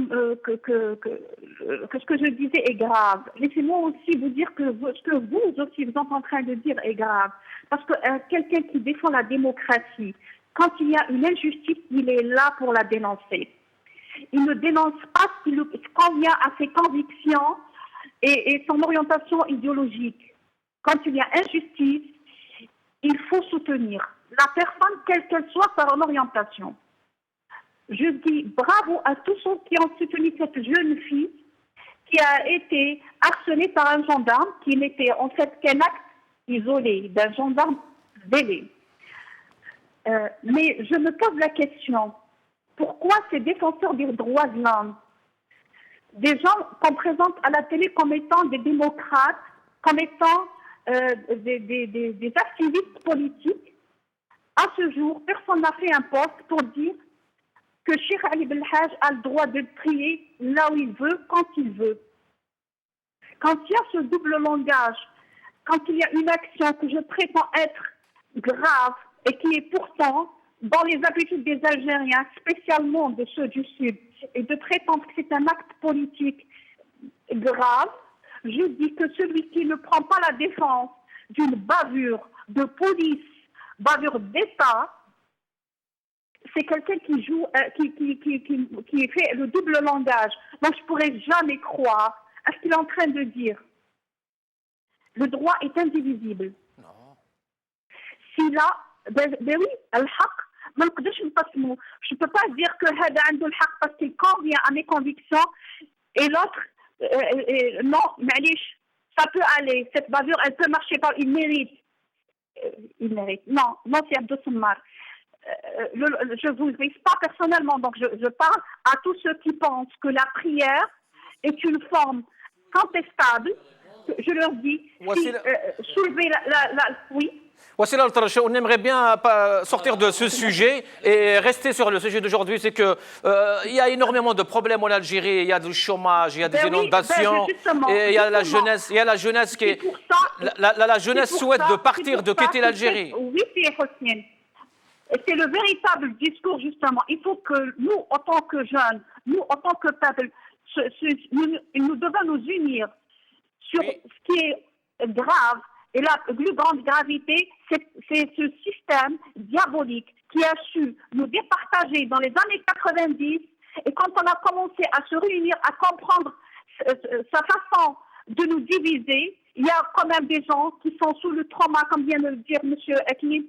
ce que je disais est grave. Laissez-moi aussi vous dire que ce que vous aussi vous êtes en train de dire est grave. Parce que quelqu'un qui défend la démocratie, quand il y a une injustice, il est là pour la dénoncer. Il ne dénonce pas ce qui convient à ses convictions et son orientation idéologique. Quand il y a injustice, il faut soutenir la personne, quelle qu'elle soit son orientation. Je dis bravo à tous ceux qui ont soutenu cette jeune fille qui a été harcelée par un gendarme qui n'était en fait qu'un acte isolé d'un gendarme zélé. Mais je me pose la question, pourquoi ces défenseurs des droits de l'homme, des gens qu'on présente à la télé comme étant des démocrates, comme étant des activistes politiques, à ce jour, personne n'a fait un poste pour dire que Cheikh Ali Belhaj a le droit de prier là où il veut, quand il veut. Quand il y a ce double langage, quand il y a une action que je prétends être grave et qui est pourtant dans les habitudes des Algériens, spécialement de ceux du Sud, et de prétendre que c'est un acte politique grave, je dis que celui qui ne prend pas la défense d'une bavure de police, bavure d'État, c'est quelqu'un qui joue, qui fait le double langage. Donc je ne pourrais jamais croire à ce qu'il est en train de dire. Le droit est indivisible. Non. Si là, ben oui, al-haq, je ne peux pas dire que hada عنده الحق parce qu'il convient à mes convictions et l'autre, non, معليش, ça peut aller, cette bavure, elle peut marcher par, il mérite. Non, c'est Abdou-Sammar. Je ne vous vise pas personnellement, donc je parle à tous ceux qui pensent que la prière est une forme contestable. Je leur dis, soulever oui. Wassila Al-Atrache, on aimerait bien sortir de ce sujet et rester sur le sujet d'aujourd'hui. C'est que il y a énormément de problèmes en Algérie. Il y a du chômage, il y a des inondations, et il y a la jeunesse. Il y a la jeunesse qui la jeunesse souhaite de partir, de quitter l'Algérie. Oui, c'est Hossein. C'est le véritable discours justement. Il faut que nous, en tant que jeunes, nous, en tant que peuple, nous devons nous unir sur ce qui est grave. Et la plus grande gravité, c'est ce système diabolique qui a su nous départager dans les années 90. Et quand on a commencé à se réunir, à comprendre sa façon de nous diviser, il y a quand même des gens qui sont sous le trauma, comme vient de le dire M. Ekni,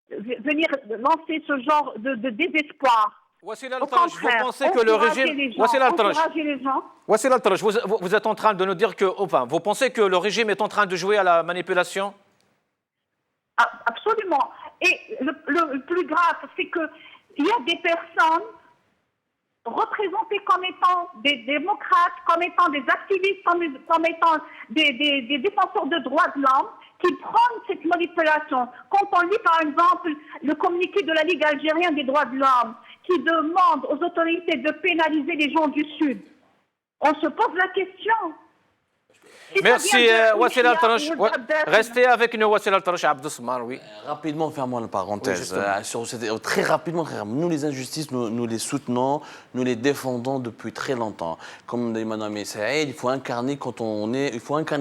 venir lancer ce genre de désespoir. Wassila Al-Atrache, vous pensez que le régime... Wassila Al-Atrache, vous êtes en train de nous dire que... Enfin, vous pensez que le régime est en train de jouer à la manipulation? Absolument. Et le plus grave, c'est qu'il y a des personnes représentées comme étant des démocrates, comme étant des activistes, comme étant des défenseurs de droits de l'homme, qui prennent cette manipulation. Quand on lit par exemple le communiqué de la Ligue algérienne des droits de l'homme, qui demande aux autorités de pénaliser les gens du Sud, on se pose la question. Merci Wassila Al-Atrache. Restez avec nous, Wassila Al-Atrache, Abdou-Sammar, oui. Rapidement, fermons la parenthèse. Très rapidement, nous les injustices, nous les soutenons, nous les défendons depuis très longtemps. Comme dit Mme Saïd, il faut incarner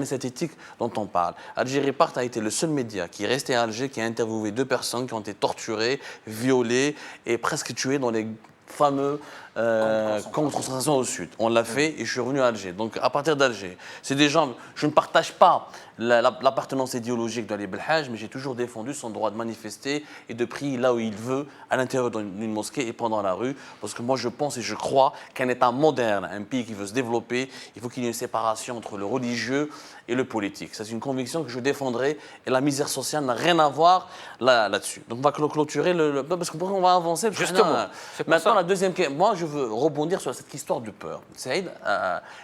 cette éthique dont on parle. Algérie Part a été le seul média qui est resté à Alger, qui a interviewé 2 personnes qui ont été torturées, violées et presque tuées dans les fameux camps de concentration au sud. On l'a fait et je suis revenu à Alger. Donc à partir d'Alger, c'est des gens, je ne partage pas l'appartenance idéologique d'Ali Belhaj, mais j'ai toujours défendu son droit de manifester et de prier là où il veut, à l'intérieur d'une mosquée et pendant la rue, parce que moi je pense et je crois qu'un État moderne, un pays qui veut se développer, il faut qu'il y ait une séparation entre le religieux et le politique. C'est une conviction que je défendrai et la misère sociale n'a rien à voir là-dessus. Donc on va clôturer parce qu'on va avancer. Justement. Maintenant, la deuxième question. Moi, je veux rebondir sur cette histoire de peur. Saïd,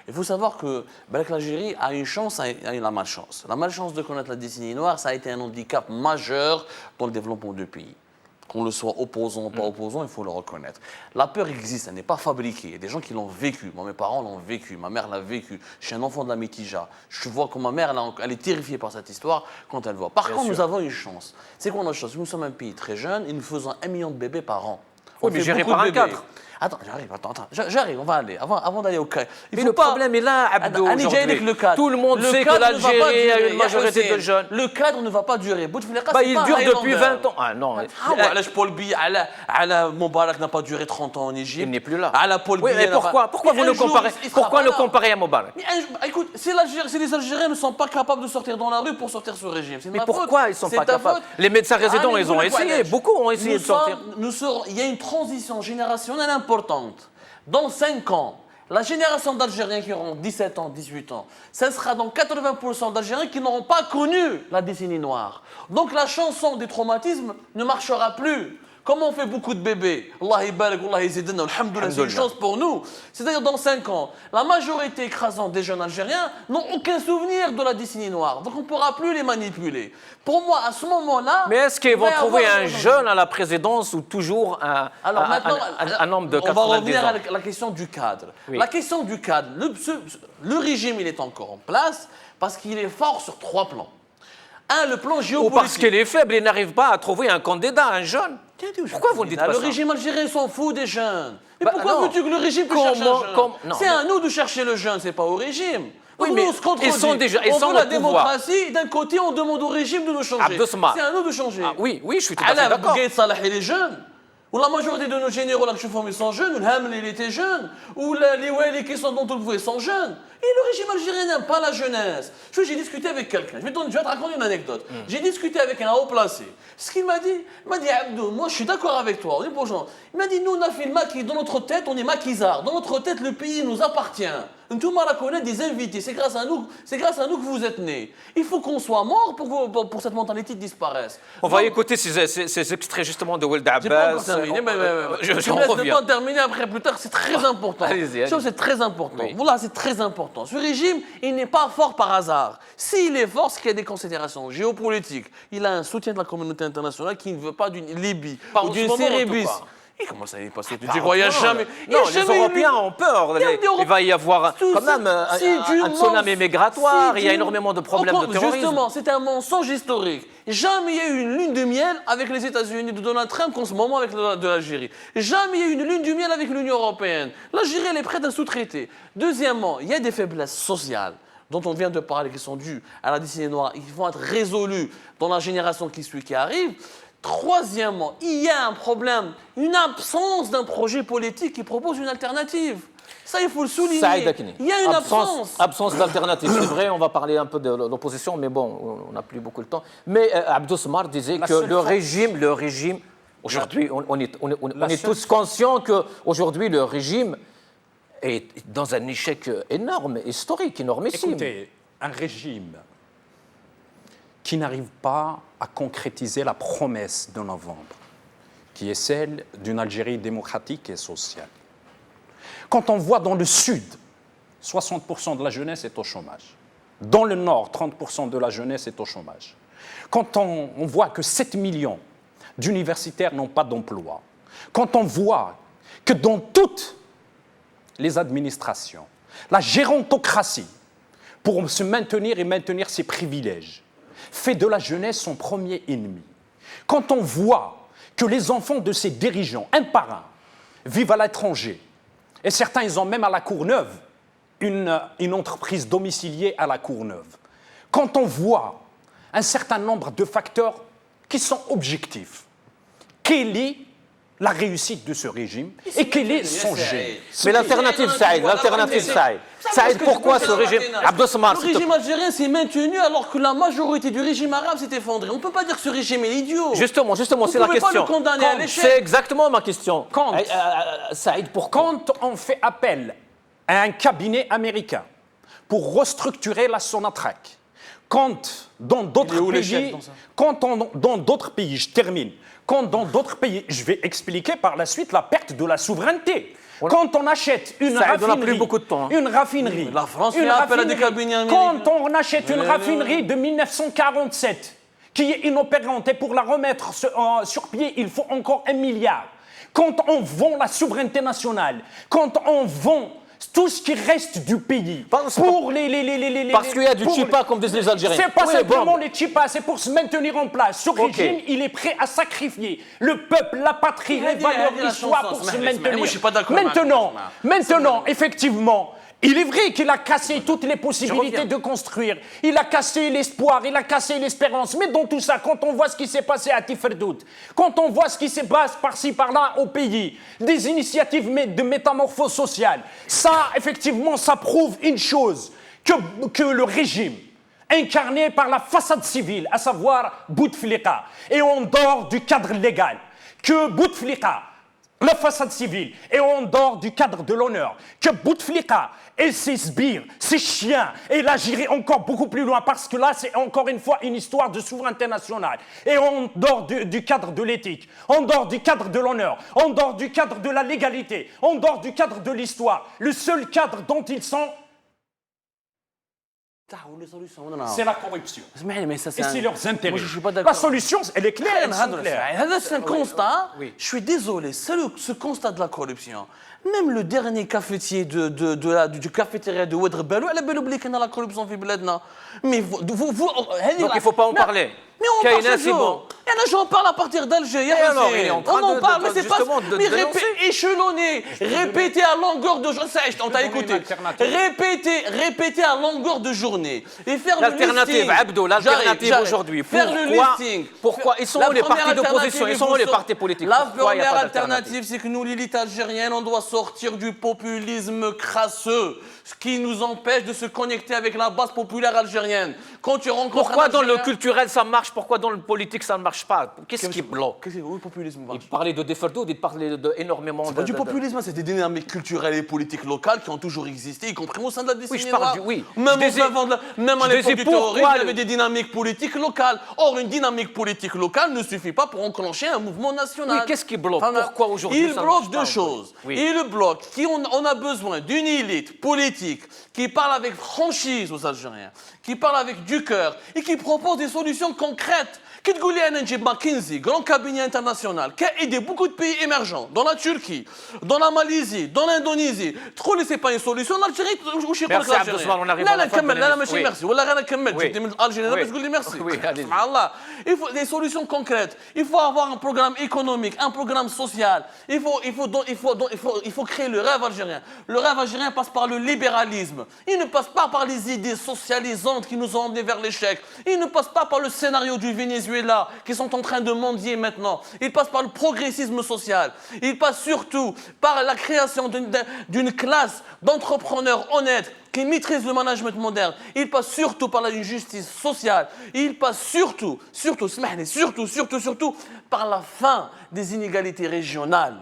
il faut savoir que l'Algérie a une chance et la malchance. La malchance de connaître la décennie noire, ça a été un handicap majeur dans le développement du pays. Qu'on le soit opposant ou pas opposant, il faut le reconnaître. La peur existe, elle n'est pas fabriquée. Il y a des gens qui l'ont vécu. Moi, mes parents l'ont vécu, ma mère l'a vécu. Je suis un enfant de la Métija. Je vois que ma mère, elle est terrifiée par cette histoire quand elle voit. Par contre, nous avons une chance. C'est qu'on a une chance. Nous sommes un pays très jeune et nous faisons 1 million de bébés par an. Oui, mais géré par un cadre. Attends, j'arrive, on va aller. Avant d'aller au cas. Mais le problème est là, Abdou, aujourd'hui. Tout le monde sait que l'Algérie a une majorité de jeunes. Le cadre ne va pas durer. Il dure depuis 20 ans. Ah non. Paul Biya, Moubarak n'a pas duré 30 ans en Égypte. Il n'est plus là. Oui, mais pourquoi vous le comparez? Pourquoi le comparer à Moubarak? Écoute, si les Algériens ne sont pas capables de sortir dans la rue pour sortir ce régime, c'est ma faute. Mais pourquoi ils ne sont pas capables? Les médecins résidents, ils ont essayé. Beaucoup ont essayé de sortir. Il y a une transition générationnelle importante. Dans 5 ans, la génération d'Algériens qui auront 17 ans, 18 ans, ce sera dans 80% d'Algériens qui n'auront pas connu la décennie noire. Donc la chanson des traumatismes ne marchera plus. Comme on fait beaucoup de bébés, Allah ibarak, Allah yazidna, alhamdoulilah, c'est une chance pour nous. C'est-à-dire dans 5 ans, la majorité écrasante des jeunes Algériens n'ont aucun souvenir de la décennie noire. Donc on ne pourra plus les manipuler. Pour moi, à ce moment-là... Mais est-ce qu'ils vont trouver un jeune à la présidence ou toujours un homme de 90 ans? On va revenir à la question du cadre. Oui. La question du cadre, le régime, il est encore en place parce qu'il est fort sur 3 plans. Le plan géopolitique. Ou parce qu'il est faible, il n'arrive pas à trouver un candidat, un jeune. Pourquoi vous ne dites pas ça? Le régime algérien s'en fout des jeunes. Mais pourquoi veux-tu que le régime cherche un jeune? C'est à nous de chercher le jeune, c'est pas au régime. Oui, mais ils sont déjà... On veut la démocratie, d'un côté on demande au régime de nous changer. C'est à nous de changer. Oui, je suis tout à fait d'accord. Bougaït Salah et les jeunes. Ou la majorité de nos généraux là que je ils sont jeunes, ou le Hamel il était jeune, ou les Wali qui sont dont on le voit sont jeunes. Et le régime algérien n'aime pas la jeunesse. J'ai discuté avec quelqu'un, je vais te raconter une anecdote. J'ai discuté avec un haut placé. Ce qu'il m'a dit, Abdou, moi je suis d'accord avec toi, on est pour gens. Il m'a dit, nous on a fait le maquis, dans notre tête on est maquisards, dans notre tête le pays nous appartient. Tout le monde connaît des invités, c'est grâce à nous que vous êtes nés. Il faut qu'on soit mort pour cette mentalité disparaisse. On va écouter ces extraits justement de Walid Abbas. Je ne laisse pas terminer après plus tard, c'est très important. Allez-y. C'est très important. Oui. Voilà, c'est très important. Ce régime, il n'est pas fort par hasard. S'il est fort, c'est qu'il y a des considérations géopolitiques. Il a un soutien de la communauté internationale qui ne veut pas d'une Libye ou d'une Syrie. Et comment ça n'est pas sorti? Tu crois, il n'y a jamais... Non, les Européens ont peur. Il va y avoir quand même un tsunami migratoire, il y a énormément de problèmes de terrorisme. Justement, c'est un mensonge historique. Jamais il y a eu une lune de miel avec les États-Unis de Donald Trump qu'en ce moment avec de l'Algérie. Jamais il y a eu une lune de miel avec l'Union européenne. L'Algérie, elle est prête à sous-traiter. Deuxièmement, il y a des faiblesses sociales dont on vient de parler, qui sont dues à la décennie noire, et qui vont être résolues dans la génération qui arrive. Troisièmement, il y a un problème, une absence d'un projet politique qui propose une alternative. Ça, il faut le souligner. Il y a une absence d'alternative. C'est vrai, on va parler un peu de l'opposition, mais bon, on n'a plus beaucoup de temps. Mais Abdou Smar disait que le régime, aujourd'hui, on est tous conscients qu'aujourd'hui, le régime est dans un échec énorme, historique, énormissime. Écoutez, un régime qui n'arrive pas à concrétiser la promesse de novembre, qui est celle d'une Algérie démocratique et sociale. Quand on voit dans le sud, 60% de la jeunesse est au chômage. Dans le nord, 30% de la jeunesse est au chômage. Quand on voit que 7 millions d'universitaires n'ont pas d'emploi, quand on voit que dans toutes les administrations, la gérontocratie, pour se maintenir et maintenir ses privilèges, fait de la jeunesse son premier ennemi. Quand on voit que les enfants de ces dirigeants, un par un, vivent à l'étranger, et certains, ils ont même à la Courneuve une entreprise domiciliée à la Courneuve. Quand on voit un certain nombre de facteurs qui sont objectifs, quelle est la réussite de ce régime et quel est son génie? Mais l'alternative, Saïd, Saïd, pourquoi ce régime? Le régime algérien s'est maintenu alors que la majorité du régime arabe s'est effondrée. On ne peut pas dire que ce régime est idiot. Justement, c'est la question. Vous ne pouvez pas le condamner à l'échec. C'est exactement ma question. Saïd, quand on fait appel à un cabinet américain pour restructurer la Sonatrach, quand dans d'autres pays, je termine, quand dans d'autres pays, je vais expliquer par la suite la perte de la souveraineté. Quand on achète une raffinerie, La France fait appel à des cabinets quand on achète une raffinerie de 1947 qui est inopérante et pour la remettre sur pied, il faut encore 1 milliard. Quand on vend la souveraineté nationale, quand on vend tout ce qui reste du pays parce qu'il y a du chipa comme disent les Algériens. C'est pas simplement les chipas, c'est pour se maintenir en place. Ce régime, il est prêt à sacrifier le peuple, la patrie, les valeurs, l'histoire pour se maintenir. Maintenant, effectivement, il est vrai qu'il a cassé toutes les possibilités de construire. Il a cassé l'espoir, il a cassé l'espérance. Mais dans tout ça, quand on voit ce qui s'est passé à Tiferdout, quand on voit ce qui se passe par-ci, par-là au pays, des initiatives de métamorphose sociale, ça, effectivement, ça prouve une chose, que le régime, incarné par la façade civile, à savoir Bouteflika, est en dehors du cadre légal, que Bouteflika, la façade civile, est en dehors du cadre de l'honneur, que Bouteflika et ses sbires, ses chiens, et là j'irai encore beaucoup plus loin parce que là c'est encore une fois une histoire de souveraineté nationale, et en dehors du cadre de l'éthique, en dehors du cadre de l'honneur, en dehors du cadre de la légalité, en dehors du cadre de l'histoire, le seul cadre dont ils sont, c'est la corruption. Et c'est leurs intérêts. La solution, elle est claire. C'est un constat. Je suis désolé, c'est ce constat de la corruption. Même le dernier cafetier du cafétéria de Ouedrabelou, elle a bien oublié qu'il y a la corruption dans le pays. Mais vous... Donc il ne faut pas en parler. Mais on parle toujours. J'en parle à partir d'Alger. On en parle, mais c'est pas... Mais échelonné, répéter à longueur de journée. On t'a écouté. Répéter à longueur de journée. Et faire le listing. L'alternative, Abdo, l'alternative aujourd'hui. Faire le listing. Pourquoi ils sont où les partis d'opposition? Ils sont où les partis politiques? La première alternative, c'est que nous, l'élite algérienne, on doit sortir du populisme crasseux, ce qui nous empêche de se connecter avec la base populaire algérienne. Quand tu rencontres pourquoi dans le culturel ça marche, pourquoi dans le politique ça ne marche pas? Qu'est-ce qui bloque? Qu'est-ce que le populisme marche? Il parlait de Deferdo, il parlait d'énormément de... C'est pas du populisme, c'est des dynamiques culturelles et politiques locales qui ont toujours existé, y compris au sein de la décennie. Oui, je parle du... Oui. Même à l'époque du terrorisme, il y avait des dynamiques politiques locales. Or, une dynamique politique locale ne suffit pas pour enclencher un mouvement national. Oui, qu'est-ce qui bloque? Pourquoi aujourd'hui il bloque deux choses. Il bloque on a besoin d'une élite politique qui parle avec franchise aux Algériens, qui parle avec du cœur et qui propose des solutions concrètes. Qui te goulait un McKinsey, grand cabinet international, qui a aidé beaucoup de pays émergents, dans la Turquie, dans la Malaisie, dans l'Indonésie. Trop, c'est pas une solution. L'Algérie, où je suis pas l'Algérie. Merci. Il faut des solutions concrètes. Il faut avoir un programme économique, un programme social. Il faut créer le rêve algérien. Le rêve algérien passe par le libéralisme. Il ne passe pas par les idées socialisantes qui nous ont emmenés vers l'échec. Il ne passe pas par le scénario du Venezuela qui sont en train de mendier maintenant. Il passe par le progressisme social. Il passe surtout par la création d'une classe d'entrepreneurs honnêtes qui maîtrisent le management moderne. Il passe surtout par une justice sociale. Il passe surtout par la fin des inégalités régionales.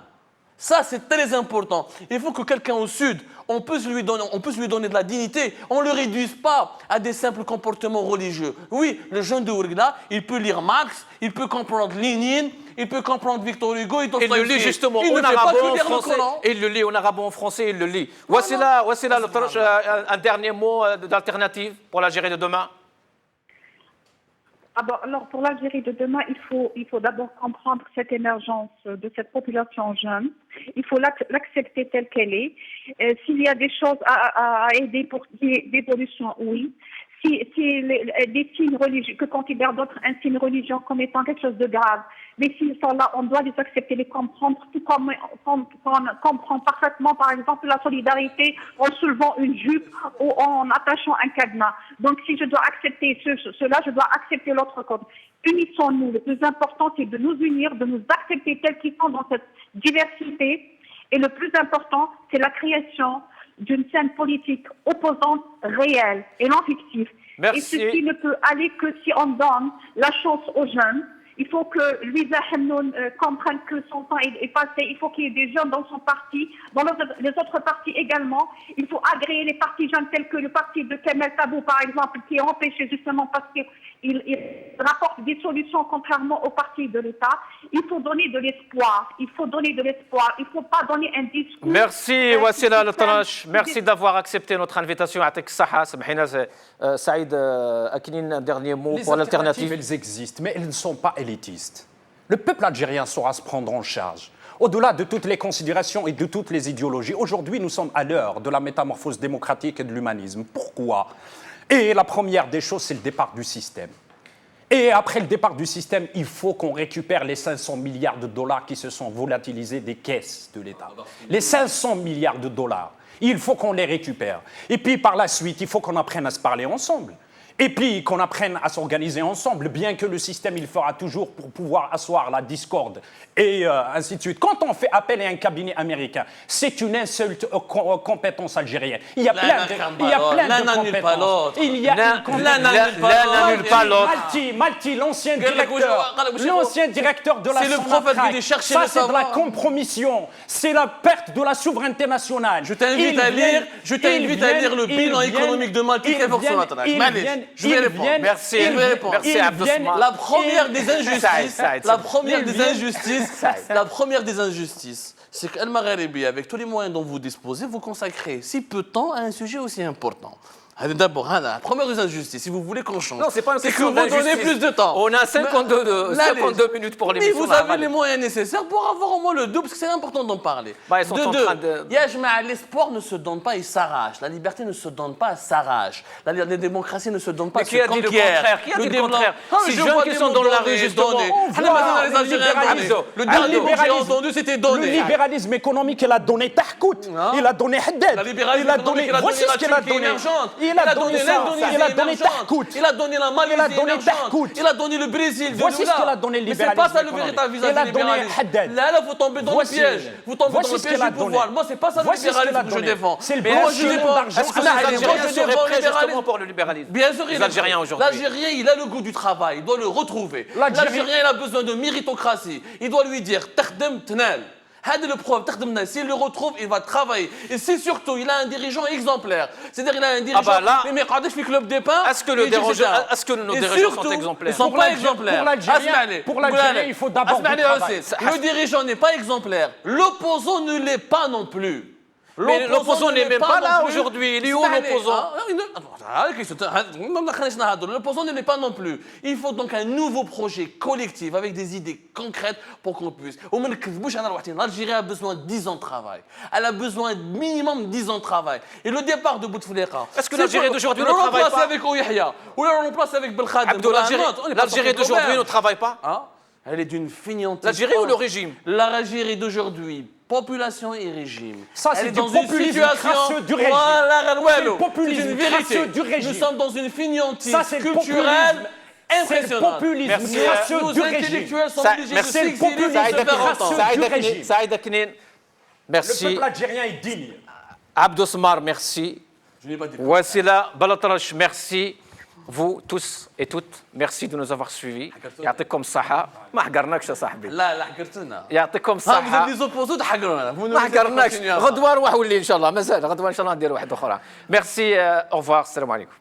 Ça, c'est très important. Il faut que quelqu'un au Sud, on peut lui donner de la dignité. On ne le réduise pas à des simples comportements religieux. Oui, le jeune de Ouargla, il peut lire Marx, il peut comprendre Lénine, il peut comprendre Victor Hugo. Il le lit justement en arabe, en français. Il le lit en arabe, en français, il le lit. Voici là un dernier mot d'alternative pour l'Algérie de demain. Alors, pour l'Algérie de demain, il faut d'abord comprendre cette émergence de cette population jeune. Il faut l'accepter telle qu'elle est. S'il y a des choses à aider pour qu'il y ait d'évolution, oui. Si des signes religieux, que considèrent d'autres un signe religieux comme étant quelque chose de grave, mais s'ils sont là, on doit les accepter, les comprendre, tout comme on comprend parfaitement, par exemple, la solidarité en soulevant une jupe ou en attachant un cadenas. Donc, si je dois accepter cela, je dois accepter l'autre code. Unissons-nous. Le plus important, c'est de nous unir, de nous accepter tels qu'ils sont dans cette diversité. Et le plus important, c'est la création d'une scène politique opposante réelle et non fictive. Merci. Et ceci ne peut aller que si on donne la chance aux jeunes Il faut que Louisa Hamnoun comprenne que son temps est passé. Il faut qu'il y ait des jeunes dans son parti, dans les autres partis également. Il faut agréer les partis jeunes tels que le parti de Kamel Tabou, par exemple, qui est empêché justement parce qu'il rapporte des solutions contrairement au parti de l'État. Il faut donner de l'espoir. Il faut donner de l'espoir. Il ne faut pas donner un discours. Merci Wassila Al-Tarash. Merci d'avoir accepté notre invitation. Saïd Aknin, un dernier mot pour l'alternative. Elles existent, mais elles ne sont pas élitistes. Le peuple algérien saura se prendre en charge. Au-delà de toutes les considérations et de toutes les idéologies, aujourd'hui nous sommes à l'heure de la métamorphose démocratique et de l'humanisme. Pourquoi? Et la première des choses, c'est le départ du système. Et après le départ du système, il faut qu'on récupère les 500 milliards de dollars qui se sont volatilisés des caisses de l'État. Les 500 milliards de dollars, il faut qu'on les récupère. Et puis par la suite, il faut qu'on apprenne à se parler ensemble. Et puis qu'on apprenne à s'organiser ensemble, bien que le système, il fera toujours pour pouvoir asseoir la discorde et ainsi de suite. Quand on fait appel à un cabinet américain, c'est une insulte aux compétences algériennes. Il y a plein de compétences. Il y a une compétence. Malti, l'ancien directeur de la Sonatrach, ça c'est de la compromission, c'est la perte de la souveraineté nationale. Je t'invite à lire le bilan économique de Malti qui est pour Sonatrach. Je vais répondre. Merci. Merci Abdosmar. La première des injustices, c'est qu'Al Magharibi, avec tous les moyens dont vous disposez, vous consacrez si peu de temps à un sujet aussi important. D'abord, la première des injustices, si vous voulez qu'on change, non, c'est pas une que question vous donnez plus de temps. On a 52 minutes pour l'émission. Mais vous avez les moyens nécessaires pour avoir au moins le double, parce que c'est important d'en parler. Ils sont en train de... L'espoir ne se donne pas, il s'arrache. La liberté ne se donne pas, elle s'arrache. La démocratie ne se donne pas, elle se conquiert. Qui a dit le contraire? Ces jeunes qui sont dans la rue, justement. Le dernier mot que j'ai entendu, c'était donné. Le libéralisme économique, il a donné Tahkout. Il a donné Haddad. Il a donné... Voici ce qu'il a donné. Il a donné Tahkout. Il a donné la Malaisie émergente. Il a donné le Brésil. Voici ce qu'il a donné le libéralisme. Mais c'est pas ça le véritable visage du libéralisme. Là, vous tombez dans le piège. Vous tombez dans le piège du pouvoir. Moi, c'est pas ça le libéralisme que je défends. C'est le blanchiment d'argent. Est-ce que les Algériens seraient prêts justement pour le libéralisme? Bien sûr, les Algériens aujourd'hui. L'Algérien, il a le goût du travail. Il doit le retrouver. L'Algérien, il a besoin de méritocratie. Il doit lui dire Takhdem Tnal. Le problème, s'il le retrouve, il va travailler. Et si surtout, il a un dirigeant exemplaire. C'est-à-dire, il a un dirigeant. Mais quand je fais club des pains. Est-ce que nos dirigeants sont exemplaires? Ils ne sont pas exemplaires. Pour l'Algérien, il faut d'abord. Le dirigeant n'est pas exemplaire. L'opposant ne l'est pas non plus. Mais l'opposant n'est même pas là aujourd'hui. Il est où l'opposant? L'opposant ne l'est pas non plus. Il faut donc un nouveau projet collectif avec des idées concrètes pour qu'on puisse. L'Algérie a besoin de 10 ans de travail. Elle a besoin de minimum 10 ans de travail. Et le départ de Bouteflika. Est-ce que l'Algérie d'aujourd'hui ne travaille pas? On le remplace avec Ouihia. Ou on le remplace avec Belkhadim. L'Algérie d'aujourd'hui ne travaille pas? Elle est d'une fainéantise. L'Algérie ou le régime? L'Algérie d'aujourd'hui. Population et régime. Ça, c'est du populisme crasseux du régime. C'est le populisme crasseux du régime. Nous sommes dans une fainéantise culturelle impressionnante. C'est le populisme crasseux du régime. Nos intellectuels sont obligés de s'exiler et de se faire entendre. Saïd Aknin, merci. Le peuple algérien est digne. Abdosmar, merci. Je n'ai pas dit. Wassila Al-Tarash, merci. Vous tous et toutes, merci de nous avoir suivis. يعطيكم الصحة. ما حقرناكش يا صاحبي. لا حقرتونا. يعطيكم الصحة. vous êtes les opposants تحقرونا. ما حقرناكش. غدوة نروح ولي إن شاء الله مازال غدوة إن شاء الله ندير واحدة أخرى. Merci, au revoir, السلام عليكم.